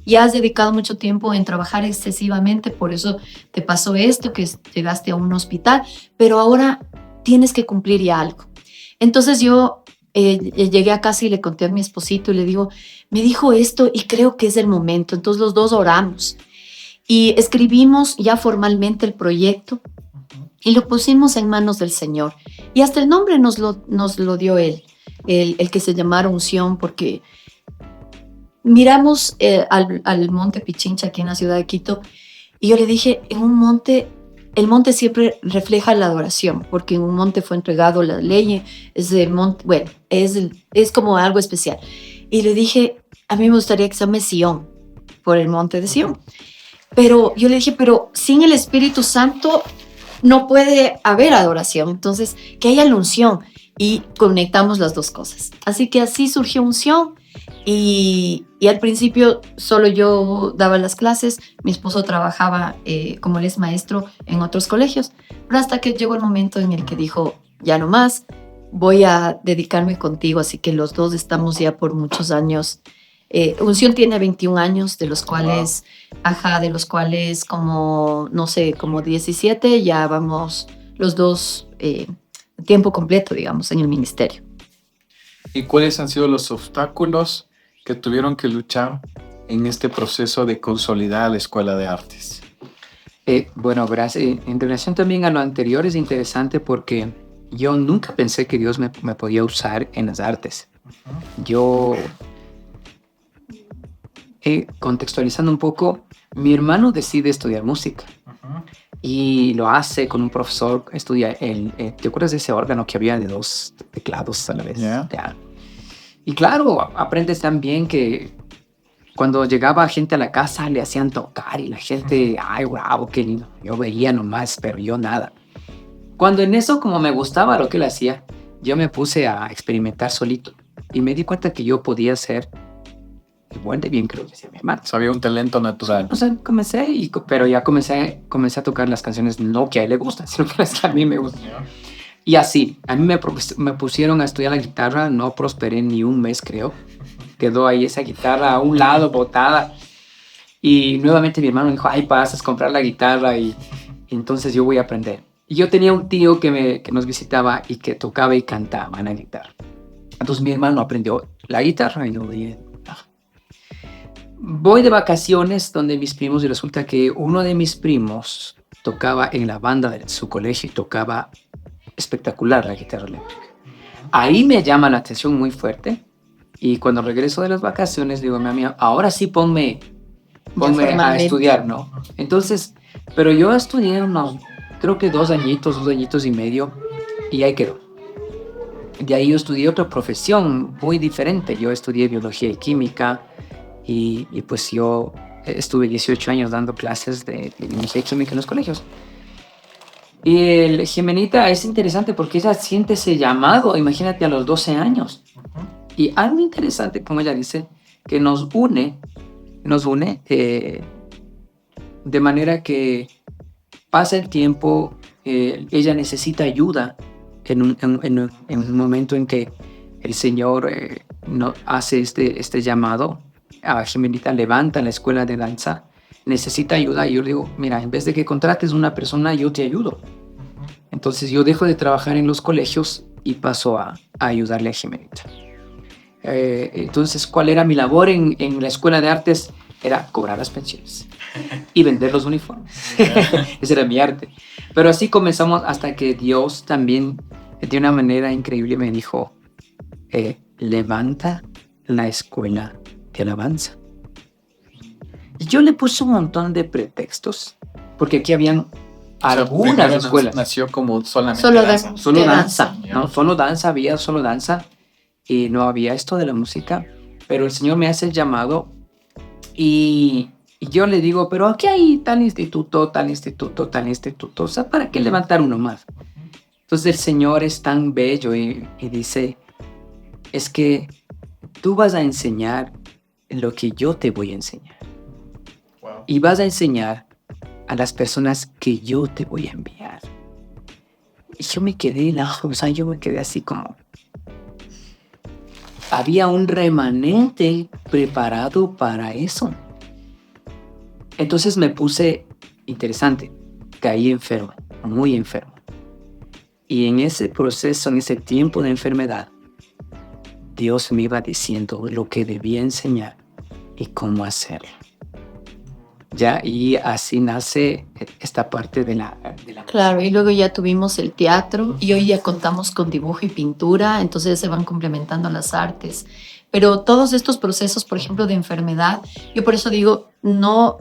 Ya has dedicado mucho tiempo en trabajar excesivamente, por eso te pasó esto, que llegaste a un hospital, pero ahora tienes que cumplir ya algo. Entonces yo llegué a casa y le conté a mi esposito y le digo, me dijo esto y creo que es el momento. Entonces los dos oramos y escribimos ya formalmente el proyecto y lo pusimos en manos del Señor. Y hasta el nombre nos lo dio Él, el que se llamara Unción, porque miramos al monte Pichincha aquí en la ciudad de Quito y yo le dije, en un monte, el monte siempre refleja la adoración, porque en un monte fue entregado la ley, es el monte, bueno, es como algo especial. Y le dije, a mí me gustaría que se llame Sion, por el monte de Sion. Pero yo le dije, pero sin el Espíritu Santo no puede haber adoración, entonces que haya la unción, y conectamos las dos cosas. Así que así surgió Unción. Y al principio solo yo daba las clases, mi esposo trabajaba como él es maestro en otros colegios, pero hasta que llegó el momento en el que dijo, ya no más, voy a dedicarme contigo, así que los dos estamos ya por muchos años. Unción tiene 21 años, de los cuales, como, no sé, como 17, ya vamos los dos tiempo completo, digamos, en el ministerio.
¿Y cuáles han sido los obstáculos que tuvieron que luchar en este proceso de consolidar la Escuela de Artes?
Bueno, gracias. En relación también a lo anterior, es interesante porque yo nunca pensé que Dios me podía usar en las artes. Yo, contextualizando un poco, mi hermano decide estudiar música. Y lo hace con un profesor, estudia ¿te acuerdas de ese órgano que había de 2 teclados a la vez?
Yeah.
Yeah. Y claro, aprendes también que cuando llegaba gente a la casa le hacían tocar y la gente, ay, bravo, qué lindo. Yo veía nomás, pero yo nada. Cuando en eso, como me gustaba lo que él hacía, yo me puse a experimentar solito y me di cuenta que yo podía ser igual de bien que lo que hacía mi hermano.
Sabía un talento natural.
O sea, pero ya comencé a tocar las canciones no que a él le gustan, sino que las que a mí me gustan. Y así, a mí me pusieron a estudiar la guitarra, no prosperé ni un mes, creo. Quedó ahí esa guitarra a un lado, botada. Y nuevamente mi hermano me dijo, ay, pasas a comprar la guitarra y entonces yo voy a aprender. Y yo tenía un tío que nos visitaba y que tocaba y cantaba en la guitarra. Entonces mi hermano aprendió la guitarra y yo dije, voy de vacaciones donde mis primos y resulta que uno de mis primos tocaba en la banda de su colegio y tocaba espectacular la guitarra eléctrica. Ahí me llama la atención muy fuerte y cuando regreso de las vacaciones digo a mi amiga, ahora sí ponme a estudiar, ¿no? Entonces, pero yo estudié unos, creo que 2 añitos y medio y ahí quedó. De ahí yo estudié otra profesión muy diferente. Yo estudié biología y química y pues yo estuve 18 años dando clases de biología y química en los colegios. Y el Jimenita es interesante porque ella siente ese llamado, imagínate, a los 12 años. Y algo interesante, como ella dice, que nos une de manera que pasa el tiempo, ella necesita ayuda en un momento en que el Señor hace este llamado a Jimenita, levanta la escuela de danza, necesita ayuda y yo le digo, mira, en vez de que contrates una persona, yo te ayudo. Entonces yo dejo de trabajar en los colegios y paso a ayudarle a Jimenita. Entonces, ¿cuál era mi labor en la escuela de artes? Era cobrar las pensiones y vender los uniformes. Ese era mi arte. Pero así comenzamos hasta que Dios también, de una manera increíble, me dijo, levanta la escuela de alabanza. Y yo le puse un montón de pretextos, porque aquí habían algunas escuelas.
Nació como solamente
Solo
danza.
Solo danza,
danza.
¿no? Solo danza, había solo danza y no había esto de la música, pero el Señor me hace el llamado y yo le digo, pero aquí hay tal instituto, tal instituto, tal instituto, o sea, ¿para qué levantar uno más? Entonces el Señor es tan bello y dice, es que tú vas a enseñar lo que yo te voy a enseñar.
Wow.
Y vas a enseñar a las personas que yo te voy a enviar. Y yo me quedé, yo me quedé así como... Había un remanente preparado para eso. Entonces me puse interesante, caí enfermo, muy enfermo. Y en ese proceso, en ese tiempo de enfermedad, Dios me iba diciendo lo que debía enseñar y cómo hacerlo. ¿Ya? Y así nace esta parte de la
Claro, y luego ya tuvimos el teatro y hoy ya contamos con dibujo y pintura, entonces se van complementando las artes. Pero todos estos procesos, por ejemplo, de enfermedad, yo por eso digo, no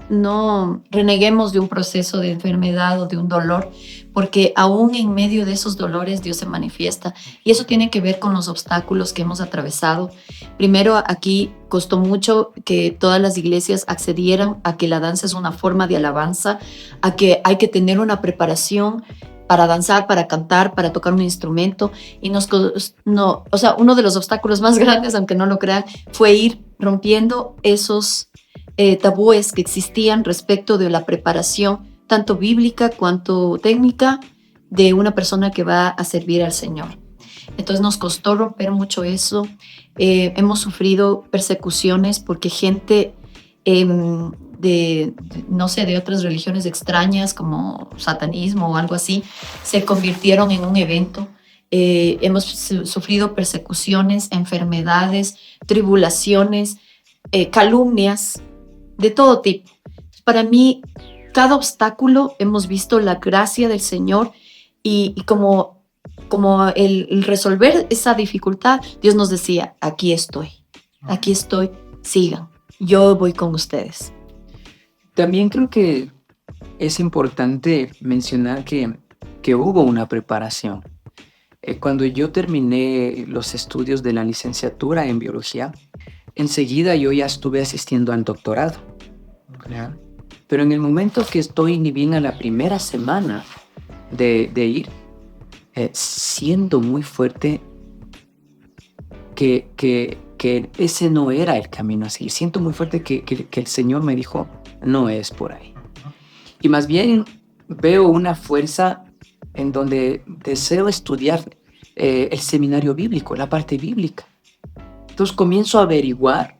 reneguemos de un proceso de enfermedad o de un dolor, porque aún en medio de esos dolores Dios se manifiesta. Y eso tiene que ver con los obstáculos que hemos atravesado. Primero, aquí costó mucho que todas las iglesias accedieran a que la danza es una forma de alabanza, a que hay que tener una preparación para danzar, para cantar, para tocar un instrumento. Y uno de los obstáculos más grandes, aunque no lo crean, fue ir rompiendo esos tabúes que existían respecto de la preparación, tanto bíblica cuanto técnica, de una persona que va a servir al Señor. Entonces nos costó romper mucho eso. Hemos sufrido persecuciones porque gente de otras religiones extrañas como satanismo o algo así, se convirtieron en un evento. Hemos sufrido persecuciones, enfermedades, tribulaciones, calumnias, de todo tipo. Para mí, cada obstáculo hemos visto la gracia del Señor y como el resolver esa dificultad, Dios nos decía, aquí estoy, sigan, yo voy con ustedes.
También creo que es importante mencionar que hubo una preparación. Cuando yo terminé los estudios de la licenciatura en biología, enseguida yo ya estuve asistiendo al doctorado. ¿Ya? Pero en el momento que estoy ni bien a la primera semana de ir, siento muy fuerte que ese no era el camino a seguir. Siento muy fuerte que el Señor me dijo, no es por ahí. Y más bien veo una fuerza en donde deseo estudiar el seminario bíblico, la parte bíblica. Entonces comienzo a averiguar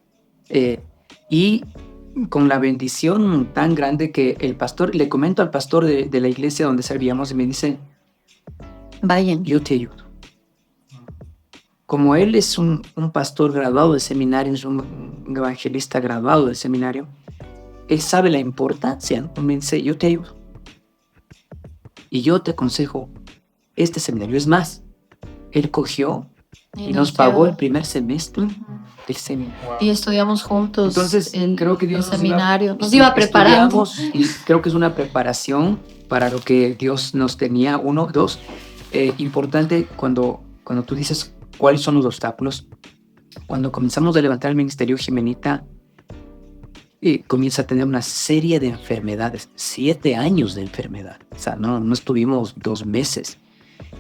y con la bendición tan grande que el pastor, le comento al pastor de la iglesia donde servíamos y me dice,
vayan,
yo te ayudo. Como él es un pastor graduado de seminario, es un evangelista graduado de seminario, él sabe la importancia. Me dice, yo te ayudo. Y yo te aconsejo este seminario. Es más, él cogió y nos pagó el primer semestre del seminario.
Y estudiamos juntos.
Entonces, creo que Dios
el seminario nos iba preparando.
Y creo que es una preparación para lo que Dios nos tenía. Uno, dos, importante cuando tú dices cuáles son los obstáculos. Cuando comenzamos a levantar el ministerio, Jimenita comienza a tener una serie de enfermedades, 7 años de enfermedad. O sea, no estuvimos 2 meses.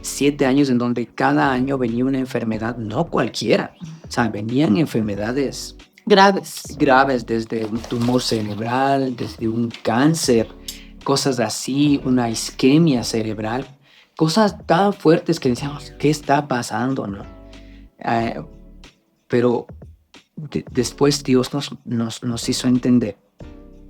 7 años en donde cada año venía una enfermedad, no cualquiera. O sea, venían enfermedades graves, desde un tumor cerebral, desde un cáncer, cosas así, una isquemia cerebral, cosas tan fuertes que decíamos, ¿qué está pasando? ¿No? Pero después Dios nos hizo entender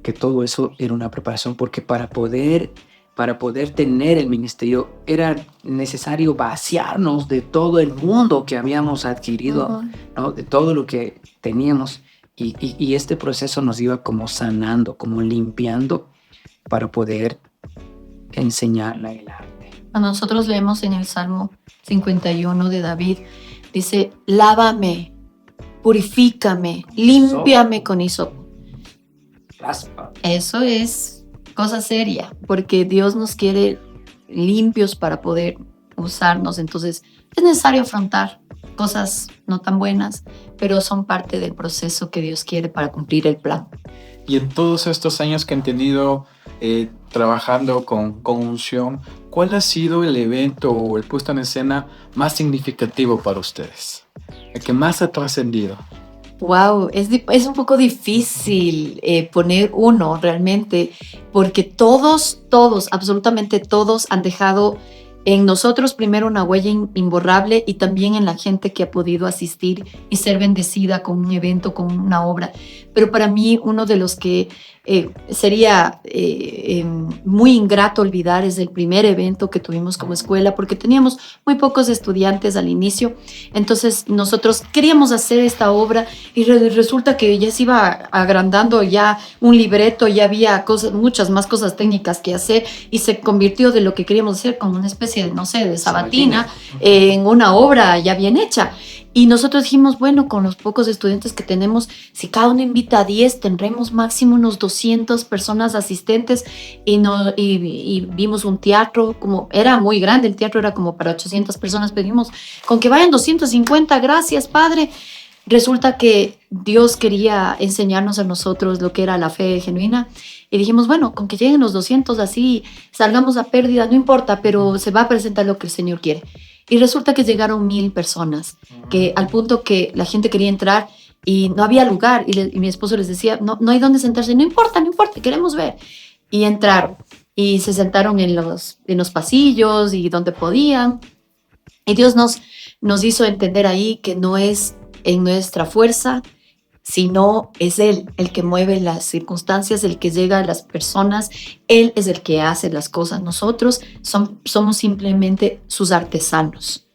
que todo eso era una preparación, porque para poder para poder tener el ministerio era necesario vaciarnos de todo el mundo que habíamos adquirido, ¿no? De todo lo que teníamos. Y este proceso nos iba como sanando, como limpiando para poder enseñarle el arte.
Cuando nosotros leemos en el Salmo 51 de David, dice, lávame, purifícame, límpiame con hisopo.
Raspa.
Eso es cosa seria, porque Dios nos quiere limpios para poder usarnos. Entonces, es necesario afrontar cosas no tan buenas, pero son parte del proceso que Dios quiere para cumplir el plan.
Y en todos estos años que han tenido trabajando con unción, ¿cuál ha sido el evento o el puesto en escena más significativo para ustedes? El que más ha trascendido.
Wow, es un poco difícil poner uno realmente, porque todos, absolutamente todos han dejado en nosotros primero una huella imborrable y también en la gente que ha podido asistir y ser bendecida con un evento, con una obra. Pero para mí uno de los que sería muy ingrato olvidar es el primer evento que tuvimos como escuela, porque teníamos muy pocos estudiantes al inicio. Entonces nosotros queríamos hacer esta obra y resulta que ya se iba agrandando ya un libreto, ya había muchas más cosas técnicas que hacer y se convirtió de lo que queríamos hacer como una especie de, no sé, de sabatina en una obra ya bien hecha. Y nosotros dijimos, bueno, con los pocos estudiantes que tenemos, si cada uno invita a 10, tendremos máximo unos 200 personas asistentes y vimos un teatro, como era muy grande, el teatro era como para 800 personas, pedimos, con que vayan 250, gracias, Padre. Resulta que Dios quería enseñarnos a nosotros lo que era la fe genuina y dijimos, bueno, con que lleguen los 200 así, salgamos a pérdida, no importa, pero se va a presentar lo que el Señor quiere. Y resulta que llegaron 1000 personas, que al punto que la gente quería entrar y no había lugar. Y mi esposo les decía, no hay dónde sentarse. No importa, queremos ver. Y entraron y se sentaron en los pasillos y donde podían. Y Dios nos hizo entender ahí que no es en nuestra fuerza, sino es Él el que mueve las circunstancias, el que llega a las personas. Él es el que hace las cosas. Nosotros somos simplemente sus artesanos.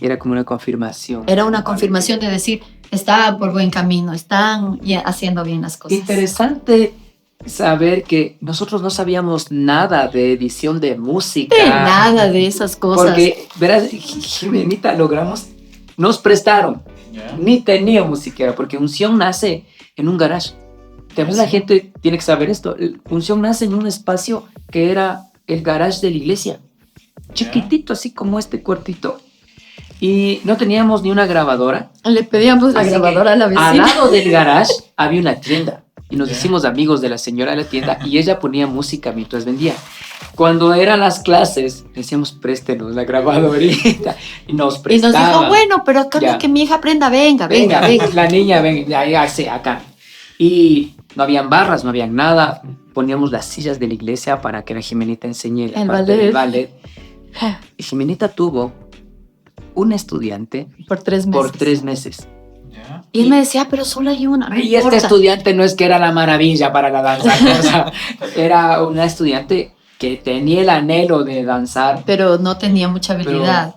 Era como una confirmación.
Era una confirmación de decir, está por buen camino, están haciendo bien las cosas.
Interesante saber que nosotros no sabíamos nada de edición de música.
De nada de esas cosas.
Porque, verás, Jimenita, nos prestaron. Yeah. Ni teníamos siquiera, porque unción nace en un garage. También la gente tiene que saber esto. Unción nace en un espacio que era el garage de la iglesia. Chiquitito, así como este cuartito. Y no teníamos ni una grabadora.
Le pedíamos la grabadora a la vecina.
Al lado del garage había una tienda. Y nos hicimos amigos de la señora de la tienda. Y ella ponía música mientras vendía. Cuando eran las clases, decíamos, préstenos la grabadorita. Y nos prestaban.
Y nos dijo, bueno, pero que mi hija aprenda, venga.
La niña, venga, ya sé, acá. Y no habían barras, no habían nada. Poníamos las sillas de la iglesia para que la Jimenita enseñe
el ballet.
Y Jimenita tuvo un estudiante
por 3 meses.
Por 3 meses.
Y él me decía, pero solo hay una. No
y importa. Este estudiante no es que era la maravilla para la danza. O sea, era una estudiante que tenía el anhelo de danzar.
Pero no tenía mucha habilidad.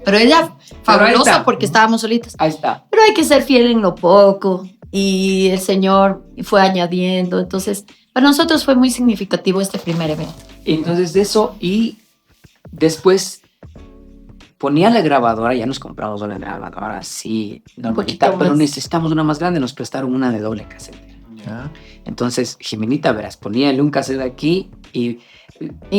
Pero ella, fabulosa porque estábamos solitas.
Ahí está.
Pero hay que ser fiel en lo poco. Y el Señor fue añadiendo. Entonces, para nosotros fue muy significativo este primer evento.
Entonces, de eso, y después ponía la grabadora, ya nos compramos una grabadora así, normalita, pero necesitamos una más grande, nos prestaron una de doble cassette.
Yeah.
Entonces, Jimenita, verás, poníale un cassette aquí y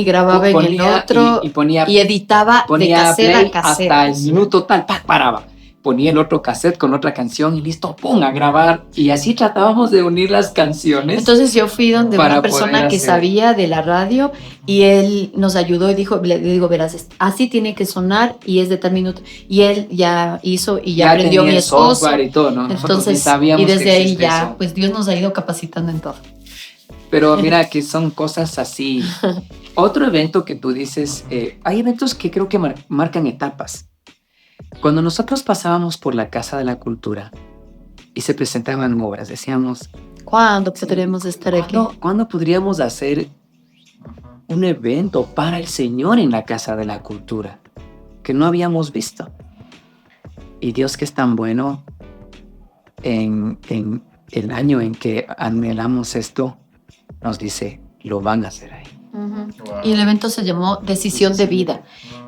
grababa en el otro y editaba de cassette a cassette.
Hasta el minuto tal, paraba. Ponía el otro cassette con otra canción y listo, ¡pum!, a grabar. Y así tratábamos de unir las canciones.
Entonces yo fui donde una persona que sabía de la radio y él nos ayudó y le digo, verás, así tiene que sonar y es de tal minuto. Y él ya hizo y ya aprendió mi esposo.
Y todo, ¿no?
Entonces, y desde ahí ya, eso. Pues Dios nos ha ido capacitando en todo.
Pero mira que son cosas así. Otro evento que tú dices, hay eventos que creo que marcan etapas. Cuando nosotros pasábamos por la Casa de la Cultura y se presentaban obras, decíamos,
¿cuándo podremos estar aquí?
¿Cuándo podríamos hacer un evento para el Señor en la Casa de la Cultura que no habíamos visto. Y Dios, que es tan bueno, en el año en que anhelamos esto, nos dice, lo van a hacer ahí.
Wow. Y el evento se llamó Decisión de Vida.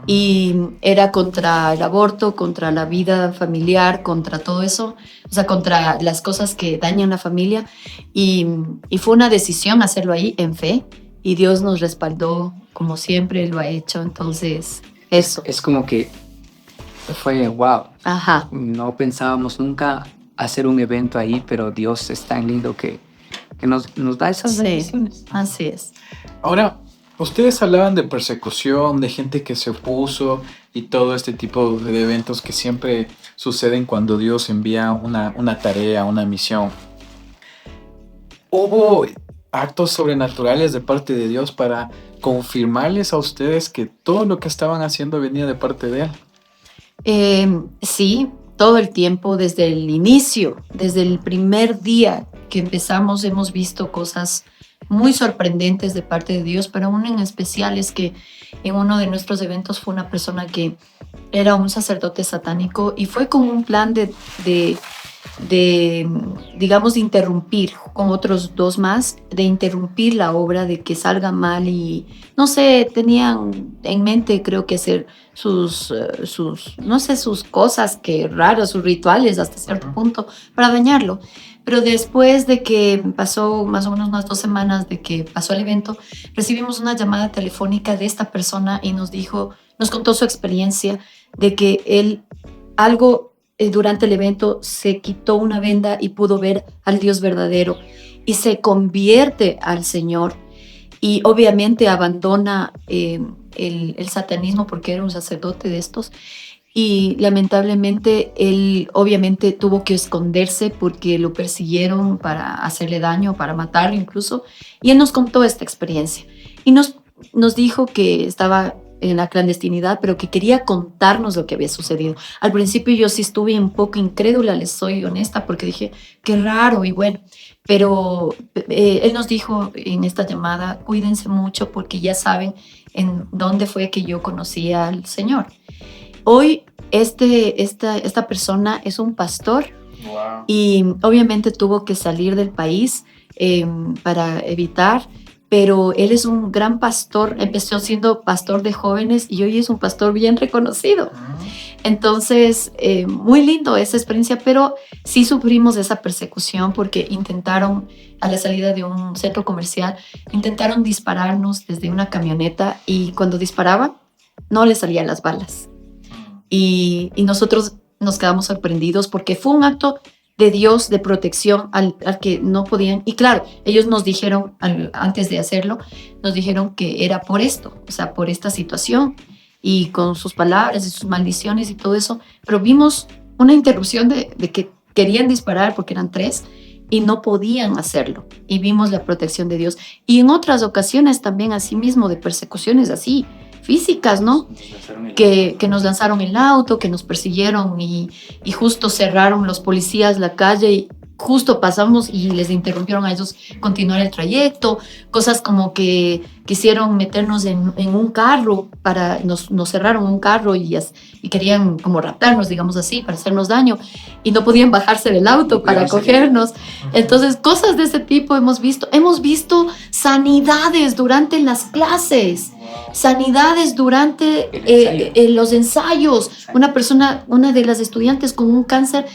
Y era contra el aborto, contra la vida familiar, contra todo eso, o sea, contra las cosas que dañan la familia. Y fue una decisión hacerlo ahí en fe. Y Dios nos respaldó, como siempre lo ha hecho. Entonces, eso.
Es como que fue wow.
Ajá.
No pensábamos nunca hacer un evento ahí, pero Dios es tan lindo que nos da esas bendiciones.
Así es.
Ahora, ustedes hablaban de persecución, de gente que se opuso y todo este tipo de eventos que siempre suceden cuando Dios envía una tarea, una misión. ¿Hubo actos sobrenaturales de parte de Dios para confirmarles a ustedes que todo lo que estaban haciendo venía de parte de Él?
Sí, todo el tiempo, desde el inicio, desde el primer día que empezamos, hemos visto cosas muy sorprendentes de parte de Dios, pero uno en especial es que en uno de nuestros eventos fue una persona que era un sacerdote satánico y fue con un plan de digamos, de interrumpir con otros dos más, de interrumpir la obra, de que salga mal y, no sé, tenían en mente, creo que hacer sus no sé, sus cosas que raras, sus rituales hasta cierto punto para dañarlo. Pero después de que pasó más o menos unas 2 semanas de que pasó el evento, recibimos una llamada telefónica de esta persona y nos contó su experiencia de que él durante el evento se quitó una venda y pudo ver al Dios verdadero y se convierte al Señor y obviamente abandona el satanismo porque era un sacerdote de estos. Y lamentablemente él obviamente tuvo que esconderse porque lo persiguieron para hacerle daño, para matarlo incluso. Y él nos contó esta experiencia y nos dijo que estaba en la clandestinidad, pero que quería contarnos lo que había sucedido. Al principio yo sí estuve un poco incrédula, les soy honesta, porque dije, qué raro y bueno. Pero él nos dijo en esta llamada, cuídense mucho porque ya saben en dónde fue que yo conocí al Señor. Hoy esta persona es un pastor. Wow. Y obviamente tuvo que salir del país para evitar, pero él es un gran pastor, empezó siendo pastor de jóvenes y hoy es un pastor bien reconocido. Entonces, muy lindo esa experiencia, pero sí sufrimos esa persecución porque intentaron, a la salida de un centro comercial, intentaron dispararnos desde una camioneta y cuando disparaban no le salían las balas. Y nosotros nos quedamos sorprendidos porque fue un acto de Dios, de protección al que no podían. Y claro, ellos nos dijeron, antes de hacerlo, nos dijeron que era por esto, o sea, por esta situación. Y con sus palabras y sus maldiciones y todo eso. Pero vimos una interrupción de que querían disparar porque eran 3 y no podían hacerlo. Y vimos la protección de Dios. Y en otras ocasiones también así mismo de persecuciones así, físicas, ¿no? Que nos lanzaron el auto, que nos persiguieron y justo cerraron los policías la calle y justo pasamos y les interrumpieron a ellos continuar el trayecto, cosas como que quisieron meternos en un carro, nos cerraron un carro y querían como raptarnos, digamos así, para hacernos daño y no podían bajarse del auto para cogernos. Entonces, cosas de ese tipo hemos visto sanidades durante las clases, sanidades durante los ensayos. Una de las estudiantes con un cáncer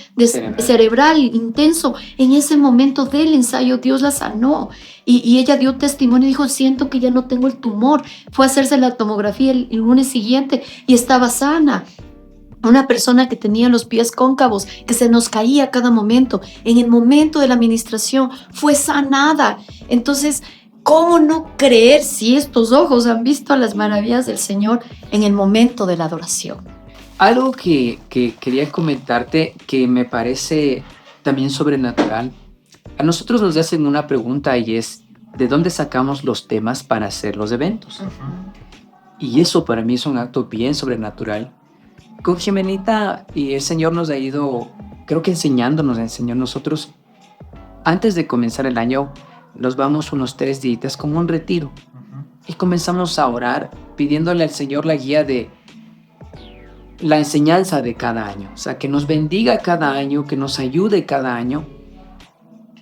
cerebral intenso, en ese momento del ensayo Dios la sanó y ella dio testimonio y dijo, siento que ya no tengo el tumor. Fue a hacerse la tomografía el lunes siguiente y estaba sana. Una persona que tenía los pies cóncavos, que se nos caía a cada momento, en el momento de la administración fue sanada. Entonces, ¿cómo no creer si estos ojos han visto las maravillas del Señor en el momento de la adoración?
Algo que quería comentarte que me parece también sobrenatural. A nosotros nos hacen una pregunta y es, ¿de dónde sacamos los temas para hacer los eventos? Y eso para mí es un acto bien sobrenatural. Con Jimenita y el Señor nos ha ido, creo que enseñó nosotros, antes de comenzar el año, nos vamos unos 3 días como un retiro. y comenzamos a orar pidiéndole al Señor la guía de la enseñanza de cada año. O sea, que nos bendiga cada año, que nos ayude cada año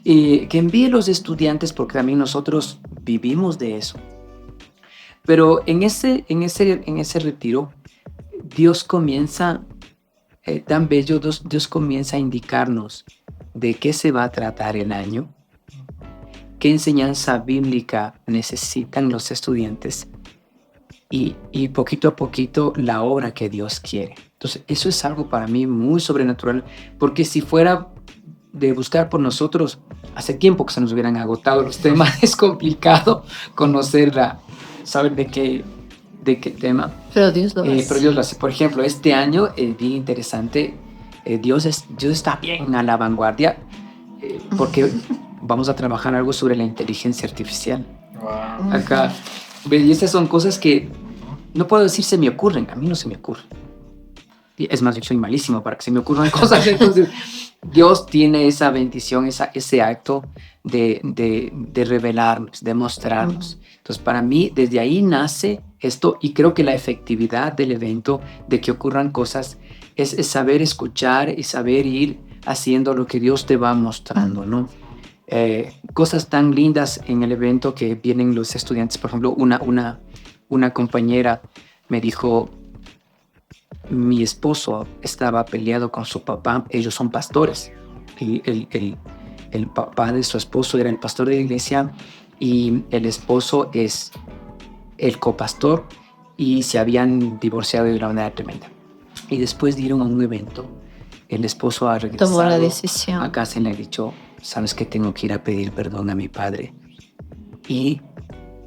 y que envíe los estudiantes, porque también nosotros vivimos de eso. Pero en ese retiro, Dios comienza, tan bello, Dios comienza a indicarnos de qué se va a tratar el año, qué enseñanza bíblica necesitan los estudiantes y poquito a poquito la obra que Dios quiere. Entonces, eso es algo para mí muy sobrenatural, porque si fuera de buscar por nosotros, hace tiempo que se nos hubieran agotado los temas. Es complicado conocerla, saber de qué tema.
Pero Dios lo hace.
Pero Dios lo hace. Por ejemplo, este año es bien interesante. Dios está bien a la vanguardia, porque vamos a trabajar algo sobre la inteligencia artificial.
Wow.
Acá, y estas son cosas que no puedo decir se me ocurren. A mí no se me ocurren. Es más, yo soy malísimo para que se me ocurran cosas. Entonces, Dios tiene esa bendición, ese acto de revelarnos, de mostrarnos. Entonces, para mí, desde ahí nace esto, y creo que la efectividad del evento, de que ocurran cosas, es saber escuchar y saber ir haciendo lo que Dios te va mostrando, ¿no? Cosas tan lindas en el evento que vienen los estudiantes. Por ejemplo, una compañera me dijo: mi esposo estaba peleado con su papá, ellos son pastores. El papá de su esposo era el pastor de la iglesia y el esposo es el copastor, y se habían divorciado de una manera tremenda. Y después dieron a un evento, el esposo ha regresado,
tomó la decisión.
a casa y le ha dicho: sabes que tengo que ir a pedir perdón a mi padre, y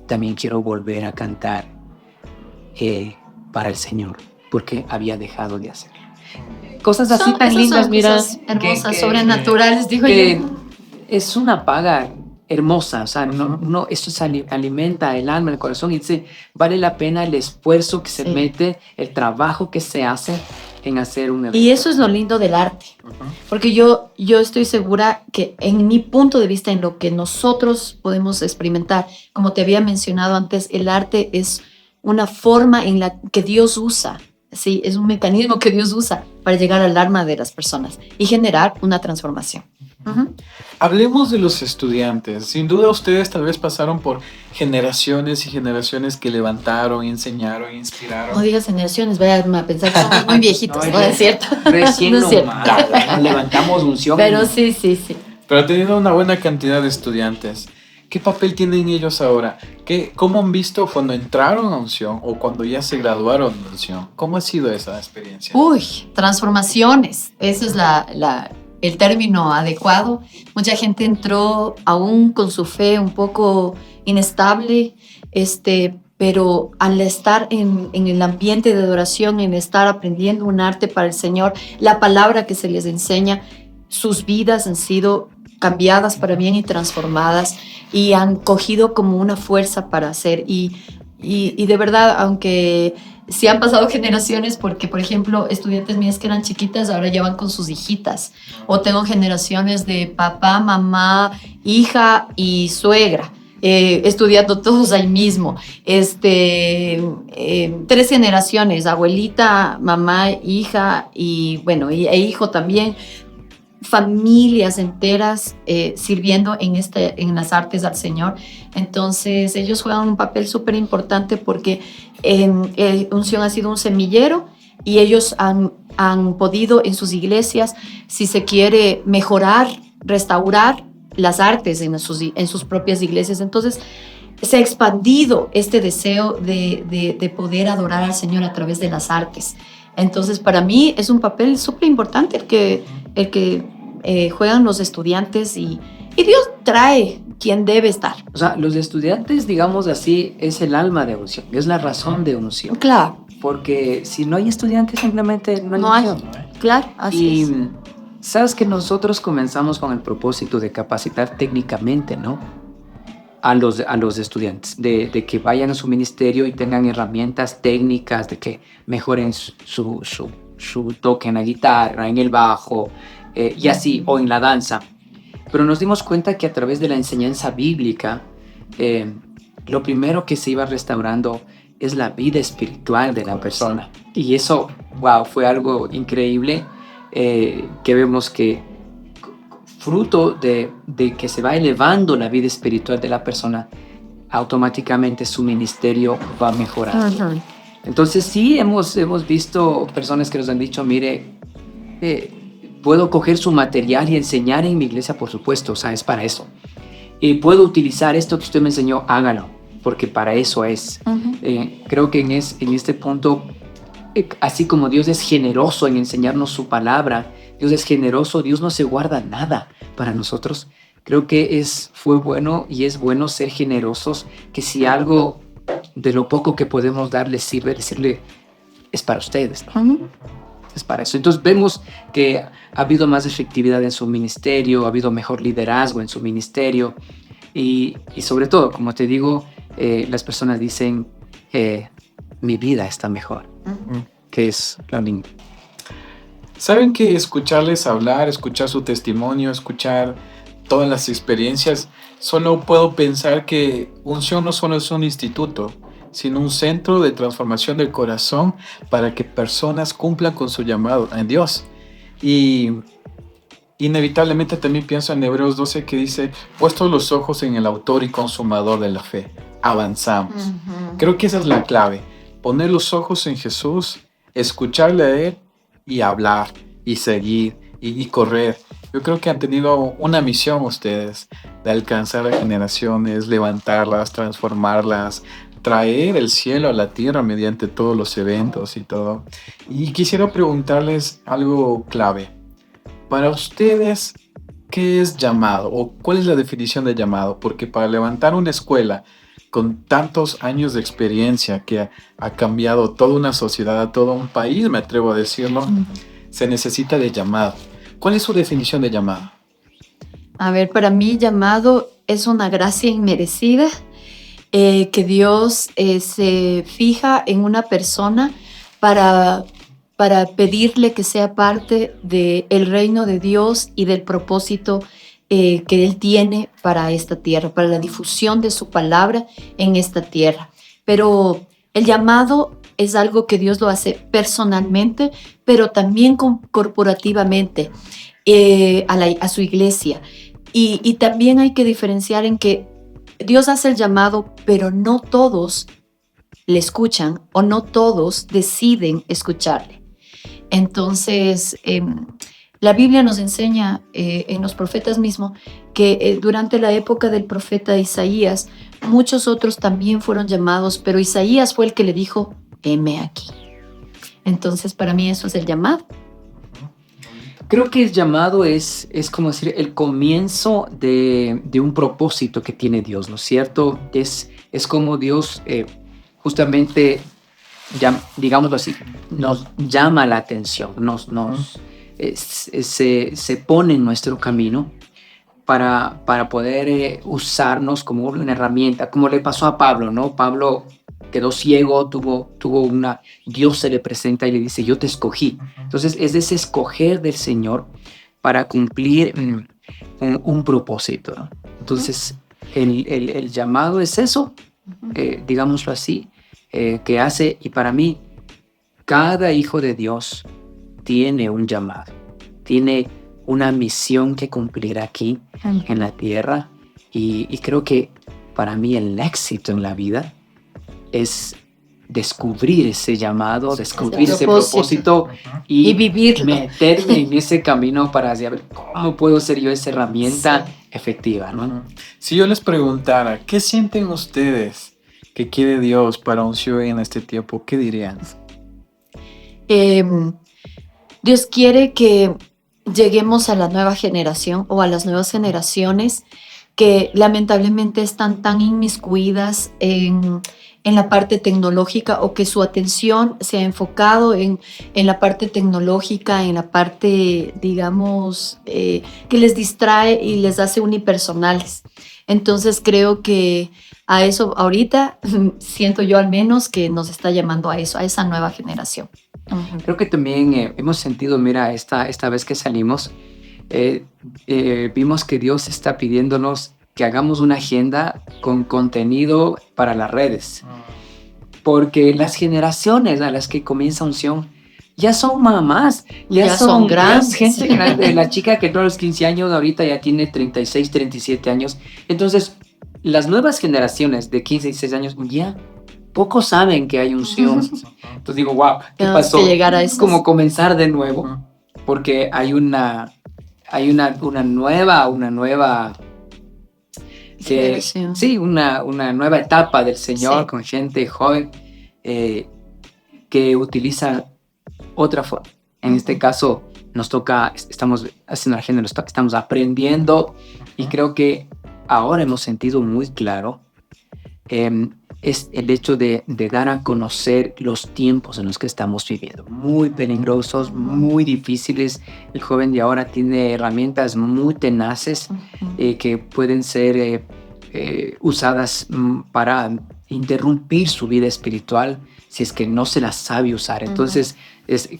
también quiero volver a cantar para el Señor, porque había dejado de hacerlo. Cosas así tan lindas, mira,
cosas hermosas, sobrenaturales, digo yo.
Es una paga hermosa. O sea, no, esto alimenta el alma, el corazón, y dice, vale la pena el esfuerzo que se mete, el trabajo que se hace en hacer un evento.
Y eso es lo lindo del arte, porque yo estoy segura que, en mi punto de vista, en lo que nosotros podemos experimentar, como te había mencionado antes, el arte es una forma en la que Dios usa. Sí, es un mecanismo que Dios usa para llegar al alma de las personas y generar una transformación.
Hablemos de los estudiantes. Sin duda ustedes tal vez pasaron por generaciones y generaciones que levantaron, enseñaron, inspiraron.
No digas generaciones, vayan a pensar que somos muy viejitos, ¿no es cierto?
Recién
No es cierto.
nomás, levantamos unción.
Pero sí.
Pero teniendo una buena cantidad de estudiantes, ¿qué papel tienen ellos ahora? ¿Cómo han visto cuando entraron a unción o cuando ya se graduaron de unción? ¿Cómo ha sido esa experiencia?
Transformaciones. Ese es el término adecuado. Mucha gente entró aún con su fe un poco inestable, pero al estar en el ambiente de adoración, en estar aprendiendo un arte para el Señor, la palabra que se les enseña, sus vidas han sido cambiadas para bien y transformadas, y han cogido como una fuerza para hacer. Y de verdad, aunque sí han pasado generaciones, porque por ejemplo estudiantes mías que eran chiquitas ahora ya van con sus hijitas, o tengo generaciones de papá, mamá, hija y suegra, estudiando todos ahí mismo, 3 generaciones, abuelita, mamá, hija y bueno, e hijo también, familias enteras sirviendo en las artes al Señor. Entonces ellos juegan un papel súper importante, porque Unción ha sido un semillero, y ellos han podido en sus iglesias, si se quiere, mejorar, restaurar las artes en sus propias iglesias. Entonces se ha expandido este deseo de poder adorar al Señor a través de las artes. Entonces, para mí es un papel súper importante el que juegan los estudiantes, y Dios trae quien debe estar.
O sea, los estudiantes, digamos así, es el alma de unción, es la razón de unción.
Claro.
Porque si no hay estudiantes, simplemente no hay unción.
Claro, así es.
Sabes que nosotros comenzamos con el propósito de capacitar técnicamente, ¿no?, a los estudiantes, de que vayan a su ministerio y tengan herramientas técnicas, de que mejoren su toque en la guitarra, en el bajo, y así, o en la danza. Pero nos dimos cuenta que a través de la enseñanza bíblica, lo primero que se iba restaurando es la vida espiritual de la persona. Y eso, wow, fue algo increíble, que vemos que fruto de que se va elevando la vida espiritual de la persona, automáticamente su ministerio va mejorando.
Ujú.
Entonces sí, hemos visto personas que nos han dicho, mire, puedo coger su material y enseñar en mi iglesia, por supuesto, o sea, es para eso. Y puedo utilizar esto que usted me enseñó, hágalo, porque para eso es.
Ujú.
Creo que en este punto, así como Dios es generoso en enseñarnos su palabra, Dios es generoso, Dios no se guarda nada para nosotros. Creo que fue bueno y es bueno ser generosos, que si algo de lo poco que podemos darle sirve, decirle, es para ustedes, ¿no?
Ujú.
Es para eso. Entonces vemos que ha habido más efectividad en su ministerio, ha habido mejor liderazgo en su ministerio y sobre todo, como te digo, las personas dicen, mi vida está mejor,
Ujú.
que es lo lindo.
Saben que escucharles hablar, escuchar su testimonio, escuchar todas las experiencias, solo puedo pensar que Unción no solo es un instituto, sino un centro de transformación del corazón para que personas cumplan con su llamado en Dios. Y inevitablemente también pienso en Hebreos 12 que dice, puestos los ojos en el autor y consumador de la fe, avanzamos.
Ujú.
Creo que esa es la clave, poner los ojos en Jesús, escucharle a Él y hablar y seguir y correr. Yo creo que han tenido una misión ustedes de alcanzar a generaciones, levantarlas, transformarlas, traer el cielo a la tierra mediante todos los eventos y todo. Y quisiera preguntarles algo clave. Para ustedes, ¿qué es llamado? ¿O cuál es la definición de llamado? Porque para levantar una escuela con tantos años de experiencia que ha cambiado toda una sociedad, todo un país, me atrevo a decirlo, se necesita de llamado. ¿Cuál es su definición de llamado?
A ver, para mí llamado es una gracia inmerecida que Dios se fija en una persona para, para pedirle que sea parte del reino de Dios y del propósito que Él tiene para esta tierra, para la difusión de su palabra en esta tierra. Pero el llamado es algo que Dios lo hace personalmente, pero también corporativamente a su iglesia. Y también hay que diferenciar en que Dios hace el llamado, pero no todos le escuchan o no todos deciden escucharle. Entonces, la Biblia nos enseña en los profetas mismos que durante la época del profeta Isaías, muchos otros también fueron llamados, pero Isaías fue el que le dijo, heme aquí. Entonces, para mí eso es el llamado.
Creo que el llamado es como decir el comienzo de un propósito que tiene Dios, ¿no es cierto? Es como Dios justamente, digámoslo así, nos llama la atención, se pone en nuestro camino para poder usarnos como una herramienta, como le pasó a Pablo, ¿no? Pablo quedó ciego, Dios se le presenta y le dice, yo te escogí. Entonces es ese escoger del Señor para cumplir un propósito, ¿no? Entonces el llamado es eso, digámoslo así, que hace, y para mí, cada hijo de Dios tiene un llamado, tiene una misión que cumplir aquí en la tierra, y creo que para mí el éxito en la vida es descubrir ese llamado, descubrir ese propósito
y vivirlo.
Meterme en ese camino para saber cómo puedo ser yo esa herramienta efectiva, ¿no?
Si yo les preguntara, ¿qué sienten ustedes que quiere Dios para Unción en este tiempo? ¿Qué dirían?
Dios quiere que lleguemos a la nueva generación o a las nuevas generaciones que lamentablemente están tan inmiscuidas en la parte tecnológica, o que su atención se ha enfocado en la parte tecnológica, en la parte, digamos, que les distrae y les hace unipersonales. Entonces creo que a eso ahorita siento yo al menos que nos está llamando a eso, a esa nueva generación.
Creo que también hemos sentido, mira, esta vez que salimos, vimos que Dios está pidiéndonos que hagamos una agenda con contenido para las redes. Porque las generaciones a las que comienza unción ya son mamás,
Ya son grandes.
gente grande. La chica que entró a los 15 años ahorita ya tiene 36, 37 años. Entonces, las nuevas generaciones de 15 y 16 años ya pocos saben que hay unción. Entonces digo, wow, ¿qué
Tenemos
pasó?
que llegar a eso.
Como comenzar de nuevo, porque hay una nueva
Generación.
sí, una nueva etapa del Señor,
Sí.
con gente joven que utiliza otra forma. En este caso nos toca, estamos haciendo la agenda, estamos aprendiendo, y creo que ahora hemos sentido muy claro es el hecho de dar a conocer los tiempos en los que estamos viviendo, muy peligrosos, muy difíciles. El joven de ahora tiene herramientas muy tenaces que pueden ser usadas para interrumpir su vida espiritual si es que no se las sabe usar. Entonces,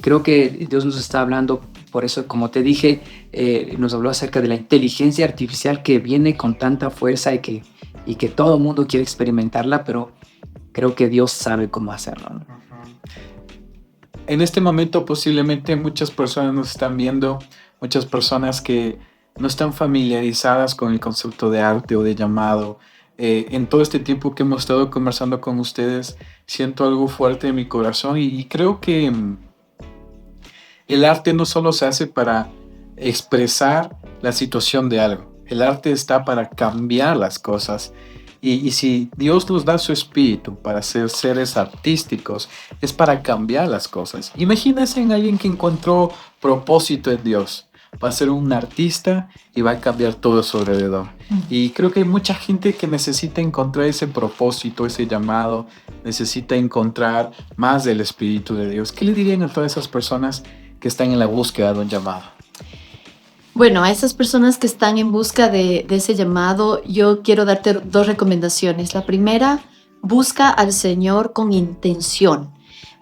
creo que Dios nos está hablando, por eso, como te dije, nos habló acerca de la inteligencia artificial que viene con tanta fuerza y que todo el mundo quiere experimentarla, pero creo que Dios sabe cómo hacerlo, ¿no?
En este momento posiblemente muchas personas nos están viendo, muchas personas que no están familiarizadas con el concepto de arte o de llamado. En todo este tiempo que hemos estado conversando con ustedes, siento algo fuerte en mi corazón y creo que el arte no solo se hace para expresar la situación de algo. El arte está para cambiar las cosas. Y si Dios nos da su espíritu para ser seres artísticos, es para cambiar las cosas. Imagínense en alguien que encontró propósito en Dios. Va a ser un artista y va a cambiar todo a su alrededor. Y creo que hay mucha gente que necesita encontrar ese propósito, ese llamado, necesita encontrar más del Espíritu de Dios. ¿Qué le dirían a todas esas personas que están en la búsqueda de un llamado?
Bueno, a esas personas que están en busca de ese llamado, yo quiero darte 2 recomendaciones. La primera, busca al Señor con intención.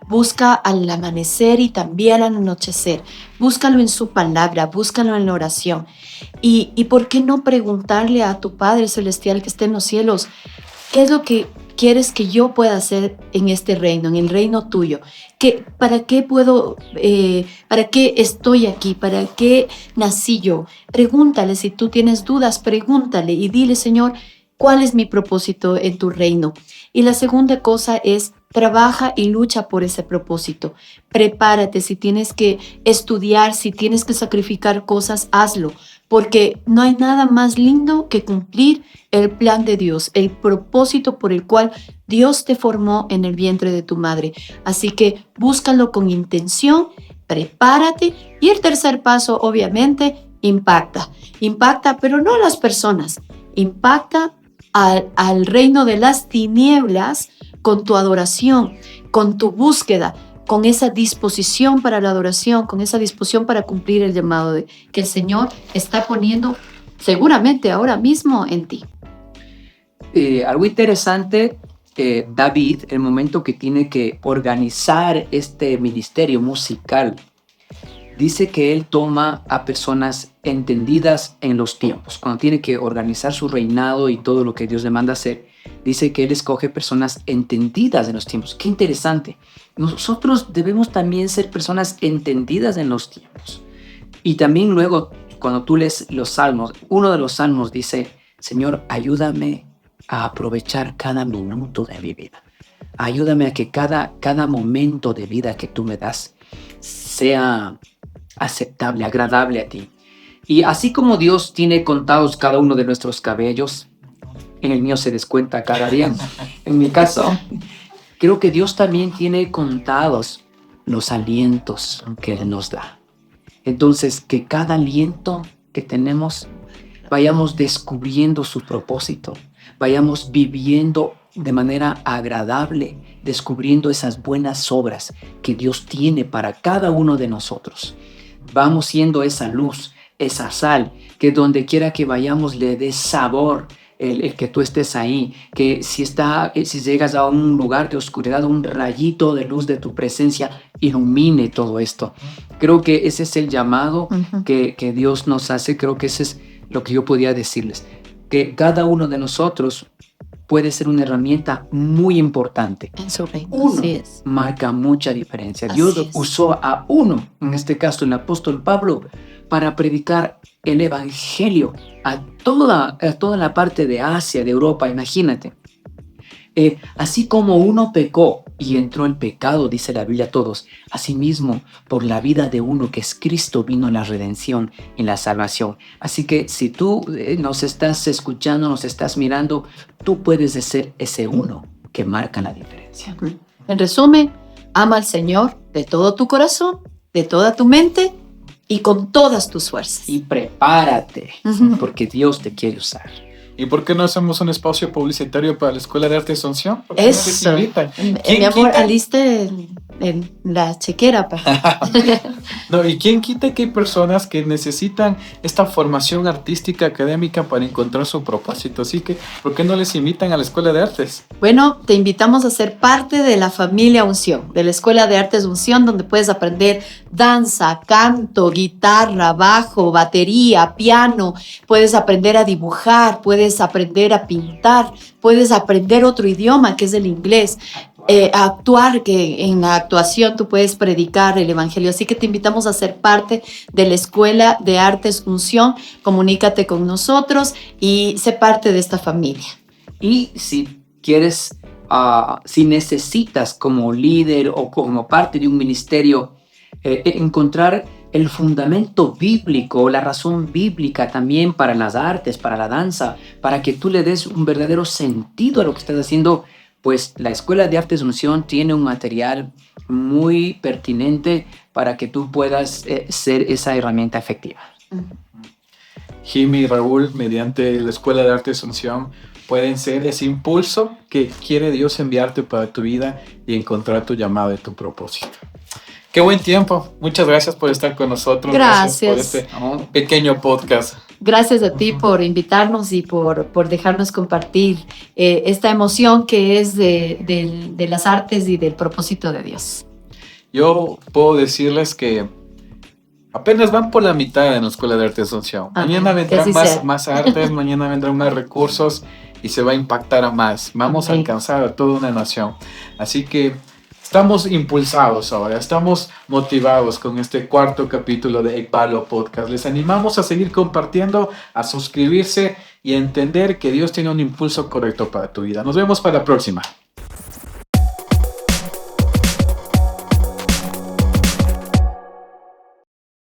Busca al amanecer y también al anochecer. Búscalo en su palabra, búscalo en la oración. Y ¿por qué no preguntarle a tu Padre Celestial que esté en los cielos, qué es lo que quieres que yo pueda hacer en este reino, en el reino tuyo? ¿Para qué estoy aquí? ¿Para qué nací yo? Pregúntale, si tú tienes dudas, pregúntale y dile, Señor, ¿cuál es mi propósito en tu reino? Y la segunda cosa es, trabaja y lucha por ese propósito. Prepárate, si tienes que estudiar, si tienes que sacrificar cosas, hazlo, porque no hay nada más lindo que cumplir el plan de Dios, el propósito por el cual Dios te formó en el vientre de tu madre. Así que búscalo con intención, prepárate. Y el tercer paso, obviamente, impacta. Impacta, pero no a las personas. Impacta al reino de las tinieblas con tu adoración, con tu búsqueda, con esa disposición para la adoración, con esa disposición para cumplir el llamado que el Señor está poniendo seguramente ahora mismo en ti.
Algo interesante, David, el momento que tiene que organizar este ministerio musical, dice que él toma a personas entendidas en los tiempos. Cuando tiene que organizar su reinado y todo lo que Dios le manda hacer, dice que él escoge personas entendidas en los tiempos. Qué interesante. Nosotros debemos también ser personas entendidas en los tiempos. Y también luego, cuando tú lees los salmos, uno de los salmos dice, Señor, ayúdame a aprovechar cada minuto de mi vida. Ayúdame a que cada momento de vida que tú me das sea aceptable, agradable a ti. Y así como Dios tiene contados cada uno de nuestros cabellos, en el mío se descuenta cada día, en mi caso, creo que Dios también tiene contados los alientos que Él nos da. Entonces, que cada aliento que tenemos vayamos descubriendo su propósito, vayamos viviendo de manera agradable, descubriendo esas buenas obras que Dios tiene para cada uno de nosotros. Vamos siendo esa luz, esa sal, que donde quiera que vayamos le dé sabor, el que tú estés ahí, que si llegas a un lugar de oscuridad, un rayito de luz de tu presencia ilumine todo esto. Creo que ese es el llamado que Dios nos hace. Creo que ese es lo que yo podía decirles. que cada uno de nosotros puede ser una herramienta muy importante.
En su reino.
Uno
Así es.
marca mucha diferencia.
Así
Dios
es.
usó a uno, en este caso el apóstol Pablo, para predicar el evangelio a toda la parte de Asia, de Europa, imagínate. Así como uno pecó y entró el pecado, dice la Biblia a todos, asimismo por la vida de uno que es Cristo vino la redención y la salvación. Así que si tú nos estás escuchando, nos estás mirando, tú puedes ser ese uno que marca la diferencia.
En resumen, ama al Señor de todo tu corazón, de toda tu mente y con todas tus fuerzas.
Y prepárate,
Ujú.
porque Dios te quiere usar.
¿Y por qué no hacemos un espacio publicitario para la Escuela de Arte de Asunción? ¿Por qué no les
Eso.
invitan?
Mi
¿Quién
amor,
quita?
aliste en la chequera.
No, ¿y quién quita que hay personas que necesitan esta formación artística académica para encontrar su propósito? Así que, ¿por qué no les invitan a la Escuela de Artes?
Bueno, te invitamos a ser parte de la familia Unción, de la Escuela de Artes Unción, donde puedes aprender danza, canto, guitarra, bajo, batería, piano, puedes aprender a dibujar, puedes aprender a pintar, puedes aprender otro idioma que es el inglés, a actuar, que en la actuación tú puedes predicar el evangelio. Así que te invitamos a ser parte de la Escuela de Artes Unción. Comunícate con nosotros y sé parte de esta familia.
Y si quieres, si necesitas como líder o como parte de un ministerio, encontrar el fundamento bíblico, la razón bíblica también para las artes, para la danza, para que tú le des un verdadero sentido a lo que estás haciendo, pues la Escuela de Artes Unción tiene un material muy pertinente para que tú puedas ser esa herramienta efectiva.
Jimmy y Raúl, mediante la Escuela de Arte de Asunción, pueden ser ese impulso que quiere Dios enviarte para tu vida y encontrar tu llamado y tu propósito. Qué buen tiempo. Muchas gracias por estar con nosotros.
Gracias.
Por este pequeño podcast.
Gracias a ti por invitarnos y por dejarnos compartir esta emoción que es de las artes y del propósito de Dios.
Yo puedo decirles que apenas van por la mitad en la Escuela de Arte de Asunción. Mañana
Amén. Que
vendrán
así sea.
más artes, mañana vendrán más recursos y se va a impactar a más. Vamos a
Amén.
alcanzar a toda una nación. Así que estamos impulsados ahora, estamos motivados con este cuarto capítulo de Ekbalo Podcast. Les animamos a seguir compartiendo, a suscribirse y a entender que Dios tiene un impulso correcto para tu vida. Nos vemos para la próxima.